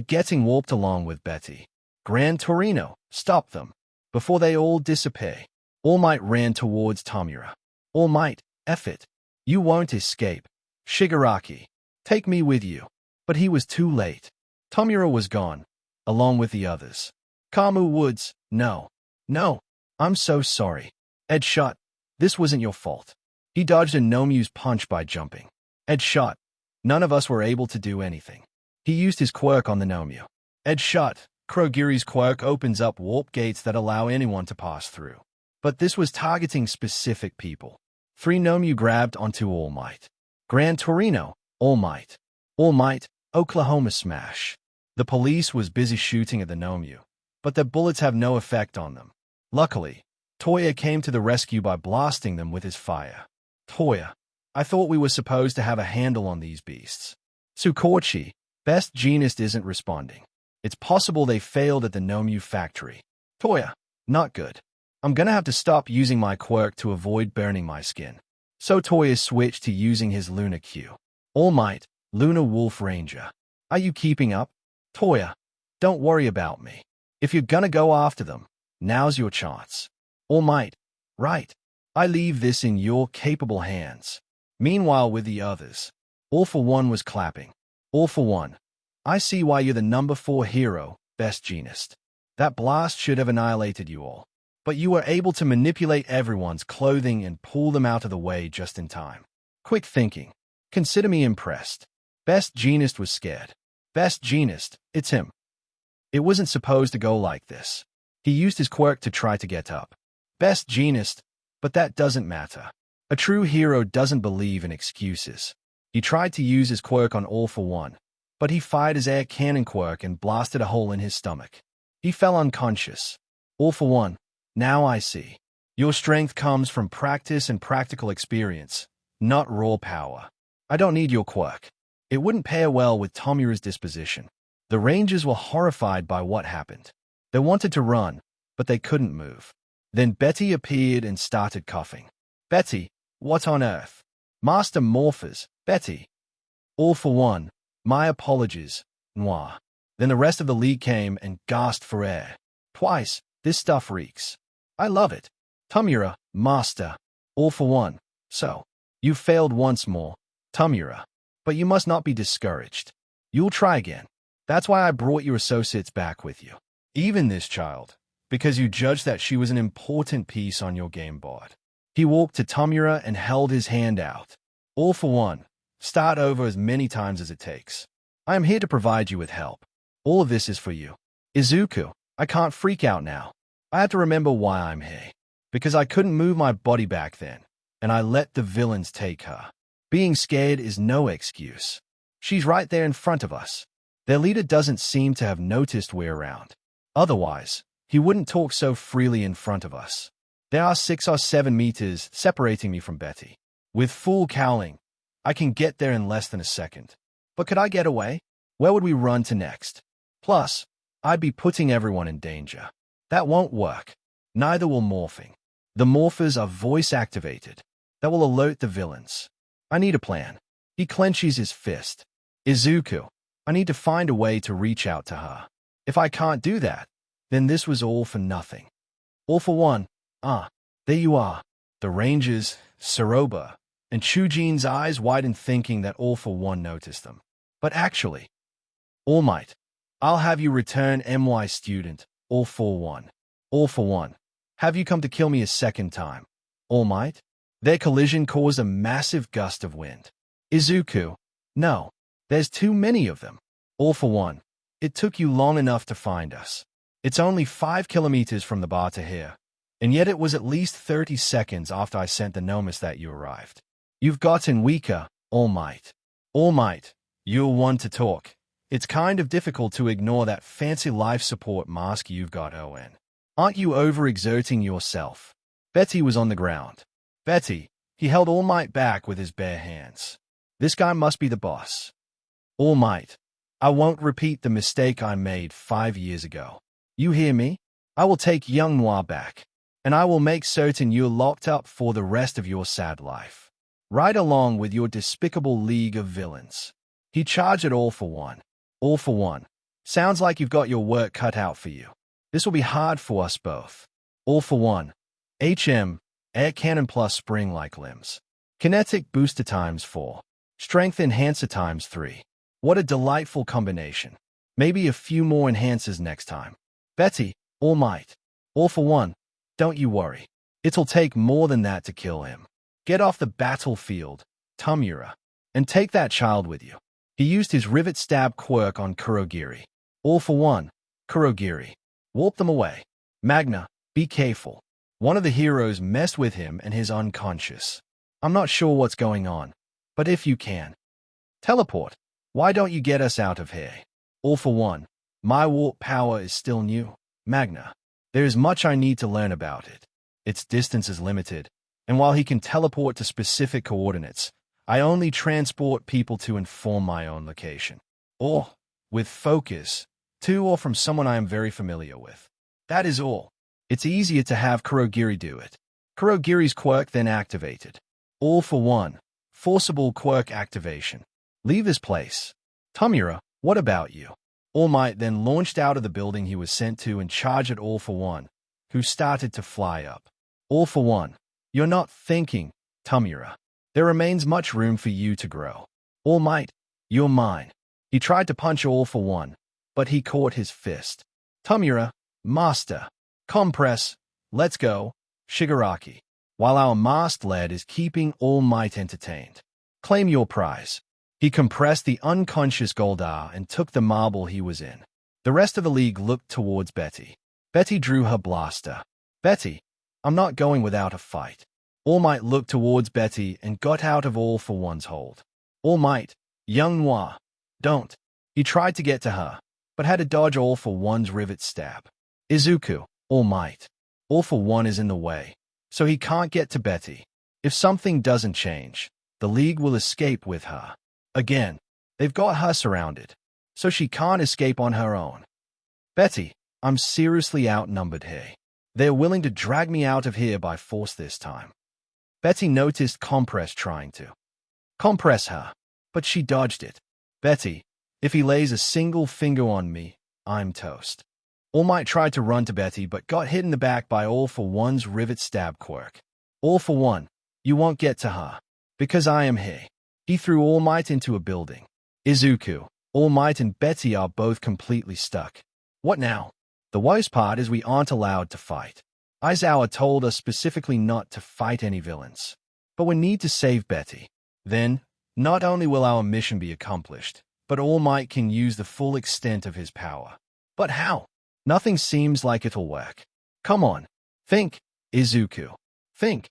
getting warped along with Betty. Gran Torino, stop them. Before they all disappear. All Might ran towards Tamura. All Might, F it. You won't escape. Shigaraki, take me with you. But he was too late. Tamura was gone, along with the others. Kamu Woods, no. No. I'm so sorry. Ed shot. This wasn't your fault. He dodged a Nomu's punch by jumping. Ed shot. None of us were able to do anything. He used his quirk on the Nomu. Ed shot. Krogiri's quirk opens up warp gates that allow anyone to pass through. But this was targeting specific people. 3 Nomu grabbed onto All Might. Gran Torino, All Might. All Might, Oklahoma Smash. The police was busy shooting at the Nomu, but their bullets have no effect on them. Luckily, Toya came to the rescue by blasting them with his fire. Toya, I thought we were supposed to have a handle on these beasts. Tsukochi, Best Genist isn't responding. It's possible they failed at the Nomu factory. Toya, not good. I'm gonna have to stop using my quirk to avoid burning my skin. So Toya switched to using his Luna Q. All Might, Luna Wolf Ranger. Are you keeping up? Toya, don't worry about me. If you're gonna go after them, now's your chance. All Might, right. I leave this in your capable hands. Meanwhile with the others, All for One was clapping. All for One. I see why you're the number 4 hero, Best Genist. That blast should have annihilated you all. But you were able to manipulate everyone's clothing and pull them out of the way just in time. Quick thinking. Consider me impressed. Best Genist was scared. Best Genist, it's him. It wasn't supposed to go like this. He used his quirk to try to get up. Best genist, but that doesn't matter. A true hero doesn't believe in excuses. He tried to use his quirk on All for One, but he fired his air cannon quirk and blasted a hole in his stomach. He fell unconscious. All for One, now I see. Your strength comes from practice and practical experience, not raw power. I don't need your quirk. It wouldn't pair well with Tomura's disposition. The Rangers were horrified by what happened. They wanted to run, but they couldn't move. Then Betty appeared and started coughing. Betty, what on earth? Master Morphers, Betty. All for One, my apologies, Noir. Then the rest of the league came and gasped for air. Twice, this stuff reeks. I love it. Tomura, Master. All for One. So, you failed once more, Tomura. But you must not be discouraged. You'll try again. That's why I brought your associates back with you. Even this child, because you judged that she was an important piece on your game board. He walked to Tomura and held his hand out. All for One. Start over as many times as it takes. I am here to provide you with help. All of this is for you. Izuku, I can't freak out now. I have to remember why I'm here. Because I couldn't move my body back then, and I let the villains take her. Being scared is no excuse. She's right there in front of us. Their leader doesn't seem to have noticed we're around. Otherwise, he wouldn't talk so freely in front of us. There are 6 or 7 meters separating me from Betty. With full cowling, I can get there in less than a second. But could I get away? Where would we run to next? Plus, I'd be putting everyone in danger. That won't work. Neither will morphing. The morphers are voice-activated. That will alert the villains. I need a plan. He clenches his fist. Izuku, I need to find a way to reach out to her. If I can't do that, then this was all for nothing. All for One. There you are. The Rangers, Saroba, and Chujin's eyes widened thinking that All for One noticed them. But actually, All Might, I'll have you return MY student, All for One. All for One. Have you come to kill me a second time? All Might? Their collision caused a massive gust of wind. Izuku, no. There's too many of them. All for One. It took you long enough to find us. It's only 5 kilometers from the bar to here. And yet it was at least 30 seconds after I sent the notice that you arrived. You've gotten weaker, All Might. All Might, you're one to talk. It's kind of difficult to ignore that fancy life support mask you've got, Owen. Aren't you overexerting yourself? Betty was on the ground. Betty, he held All Might back with his bare hands. This guy must be the boss. All Might, I won't repeat the mistake I made 5 years ago. You hear me? I will take young Noir back, and I will make certain you're locked up for the rest of your sad life. Right along with your despicable league of villains. He charged at All for One. All for One. Sounds like you've got your work cut out for you. This will be hard for us both. All for One. HM, Air Cannon plus Spring-like limbs. Kinetic Booster times 4. Strength Enhancer times 3. What a delightful combination. Maybe a few more enhancers next time. Betty, All Might. All for One. Don't you worry. It'll take more than that to kill him. Get off the battlefield, Tomura, and take that child with you. He used his Rivet Stab quirk on Kurogiri. All for One. Kurogiri. Warp them away. Magna, be careful. One of the heroes messed with him and he's unconscious. I'm not sure what's going on, but if you can. Teleport. Why don't you get us out of here? All for One. My warp power is still new. Magna. There is much I need to learn about it. Its distance is limited, and while he can teleport to specific coordinates, I only transport people to inform my own location. Or, with focus, to or from someone I am very familiar with. That is all. It's easier to have Kurogiri do it. Kurogiri's quirk then activated. All for One. Forcible quirk activation. Leave this place. Tomura, what about you? All Might then launched out of the building he was sent to and charged at All for One, who started to fly up. All for One. You're not thinking, Tomura. There remains much room for you to grow. All Might, you're mine. He tried to punch All for One, but he caught his fist. Tomura, Master. Compress. Let's go, Shigaraki. While our masked lad is keeping All Might entertained. Claim your prize. He compressed the unconscious Goldar and took the marble he was in. The rest of the league looked towards Betty. Betty drew her blaster. Betty, I'm not going without a fight. All Might looked towards Betty and got out of All for One's hold. All Might, young Noir, don't. He tried to get to her, but had to dodge All for One's rivet stab. Izuku, All Might. All for One is in the way, so he can't get to Betty. If something doesn't change, the league will escape with her. Again, they've got her surrounded, so she can't escape on her own. Betty, I'm seriously outnumbered here. They're willing to drag me out of here by force this time. Betty noticed Compress trying to compress her, but she dodged it. Betty, if he lays a single finger on me, I'm toast. All Might tried to run to Betty but got hit in the back by All for One's rivet stab quirk. All for One, you won't get to her, because I am here. He threw All Might into a building. Izuku, All Might and Betty are both completely stuck. What now? The worst part is we aren't allowed to fight. Aizawa told us specifically not to fight any villains. But we need to save Betty. Then, not only will our mission be accomplished, but All Might can use the full extent of his power. But how? Nothing seems like it'll work. Come on. Think, Izuku. Think.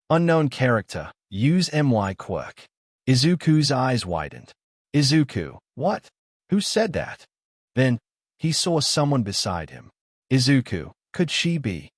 Unknown character, use MY quirk. Izuku's eyes widened. Izuku, what? Who said that? Then, he saw someone beside him. Izuku, could she be?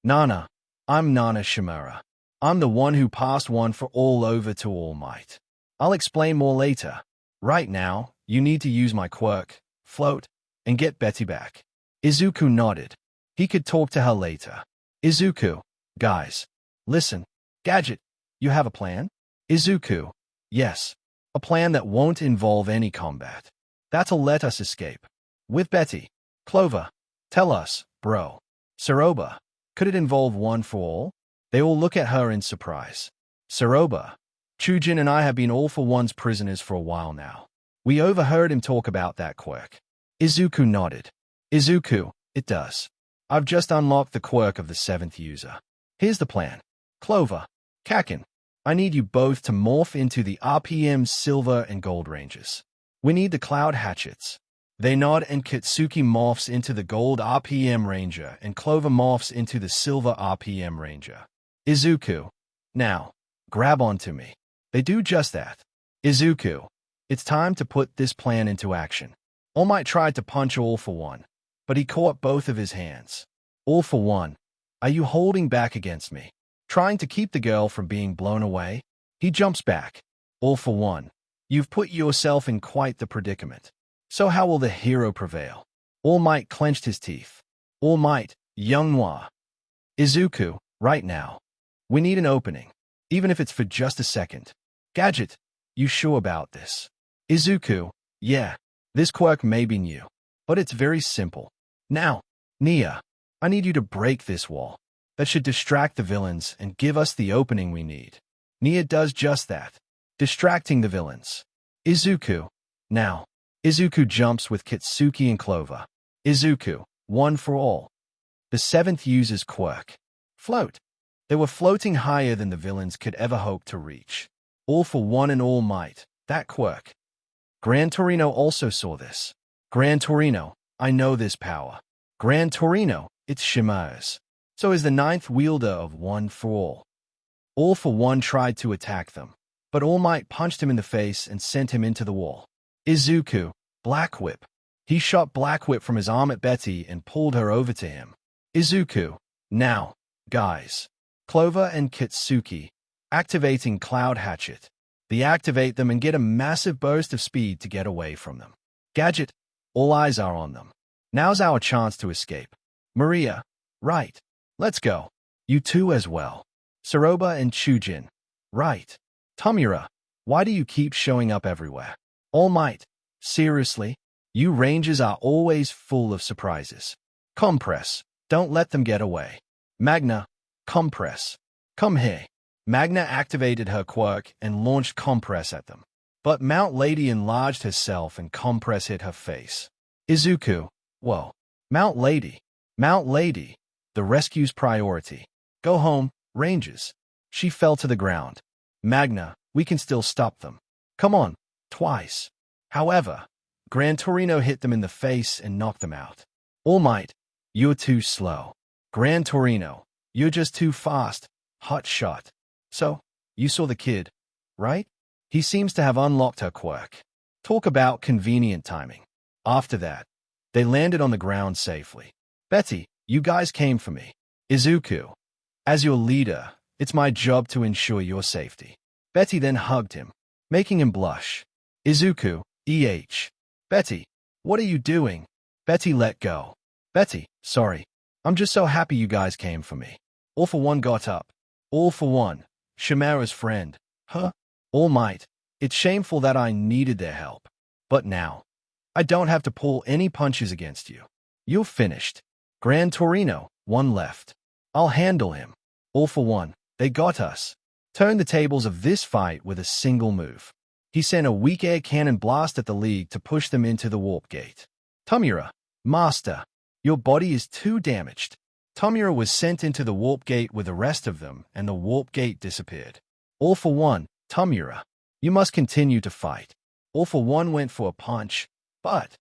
Nana, I'm Nana Shimura. I'm the one who passed one for all over to All Might. I'll explain more later. Right now, you need to use my quirk, float, and get Betty back. Izuku nodded. He could talk to her later. Izuku, guys, listen. Gadget, you have a plan? Izuku, yes. A plan that won't involve any combat. That'll let us escape. With Betty. Clover, tell us, bro. Saroba, could it involve one for all? They all look at her in surprise. Saroba, Chujin and I have been All for One's prisoners for a while now. We overheard him talk about that quirk. Izuku nodded. Izuku, it does. I've just unlocked the quirk of the 7th user. Here's the plan. Clover, Kakin, I need you both to morph into the RPM Silver and Gold ranges. We need the Cloud Hatchets. They nod and Kitsuki morphs into the Gold RPM Ranger and Clover morphs into the Silver RPM Ranger. Izuku, now, grab onto me. They do just that. Izuku, it's time to put this plan into action. All Might tried to punch All for One, but he caught both of his hands. All for One, are you holding back against me? Trying to keep the girl from being blown away? He jumps back. All for One, you've put yourself in quite the predicament. So how will the hero prevail? All Might clenched his teeth. All Might, young Noir. Izuku, right now. We need an opening, even if it's for just a second. Gadget, you sure about this? Izuku, yeah. This quirk may be new, but it's very simple. Now, Nia, I need you to break this wall. That should distract the villains and give us the opening we need. Nia does just that, distracting the villains. Izuku, now. Izuku jumps with Kitsuki and Clover. Izuku, one for all. The 7th uses quirk. Float. They were floating higher than the villains could ever hope to reach. All for One and All Might, that quirk. Gran Torino also saw this. Gran Torino, I know this power. Gran Torino, it's Shimura's. So is the 9th wielder of One for All. All for One tried to attack them, but All Might punched him in the face and sent him into the wall. Izuku, Black Whip. He shot Black Whip from his arm at Betty and pulled her over to him. Izuku, now, guys. Clover and Kitsuki, activating Cloud Hatchet. They activate them and get a massive burst of speed to get away from them. Gadget, all eyes are on them. Now's our chance to escape. Maria, right. Let's go. You two as well. Saroba and Chujin, right. Tamura, why do you keep showing up everywhere? All Might, seriously? You Rangers are always full of surprises. Compress, don't let them get away. Magna, Compress, come here. Magna activated her quirk and launched Compress at them. But Mount Lady enlarged herself and Compress hit her face. Izuku, whoa. Mount Lady, the rescue's priority. Go home, Rangers. She fell to the ground. Magna, we can still stop them. Come on, twice. However, Gran Torino hit them in the face and knocked them out. All Might, you're too slow. Gran Torino, you're just too fast. Hot shot. So, you saw the kid, right? He seems to have unlocked her quirk. Talk about convenient timing. After that, they landed on the ground safely. Betty, you guys came for me. Izuku, as your leader, it's my job to ensure your safety. Betty then hugged him, making him blush. Izuku, Betty, what are you doing? Betty let go. Betty, sorry. I'm just so happy you guys came for me. All for One got up. All for One, Shimura's friend. Huh? All Might, it's shameful that I needed their help. But now, I don't have to pull any punches against you. You're finished. Gran Torino, one left. I'll handle him. All for One, they got us. Turn the tables of this fight with a single move. He sent a weak air cannon blast at the League to push them into the warp gate. Tomura, Master, your body is too damaged. Tomura was sent into the warp gate with the rest of them, and the warp gate disappeared. All for One, Tomura, you must continue to fight. All for One went for a punch, but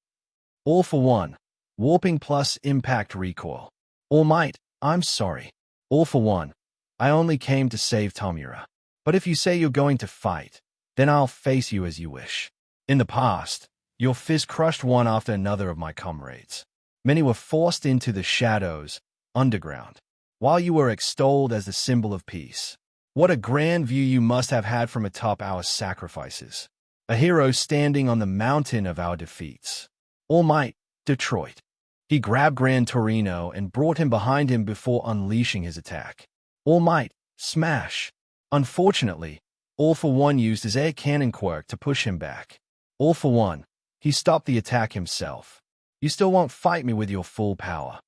All for One, warping plus impact recoil. All Might, I'm sorry. All for One, I only came to save Tomura. But if you say you're going to fight, then I'll face you as you wish. In the past, your fist crushed one after another of my comrades. Many were forced into the shadows, underground, while you were extolled as the symbol of peace. What a grand view you must have had from atop our sacrifices. A hero standing on the mountain of our defeats. All Might, Detroit. He grabbed Gran Torino and brought him behind him before unleashing his attack. All Might, Smash. Unfortunately, All for One used his air cannon quirk to push him back. All for One, he stopped the attack himself. You still won't fight me with your full power.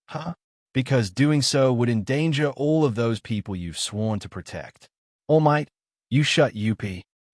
Huh? Because doing so would endanger all of those people you've sworn to protect. All Might, you shut UP.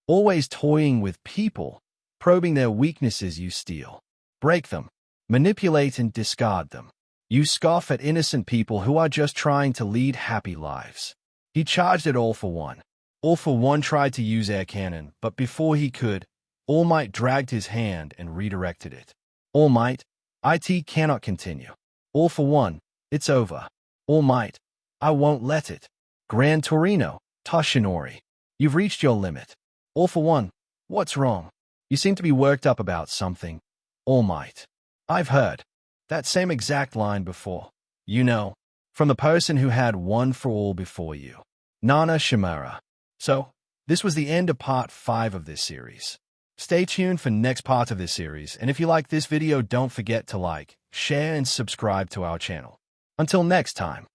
Always toying with people, probing their weaknesses you steal. Break them, manipulate and discard them. You scoff at innocent people who are just trying to lead happy lives. He charged at All for One. All for One tried to use air cannon, but before he could, All Might dragged his hand and redirected it. All Might, IT cannot continue. All for One, it's over. All Might, I won't let it. Gran Torino, Toshinori, you've reached your limit. All for One, what's wrong? You seem to be worked up about something. All Might, I've heard that same exact line before. You know, from the person who had one for all before you. Nana Shimura. So, this was the end of part 5 of this series. Stay tuned for next part of this series, and if you like this video, don't forget to like, share, and subscribe to our channel. Until next time.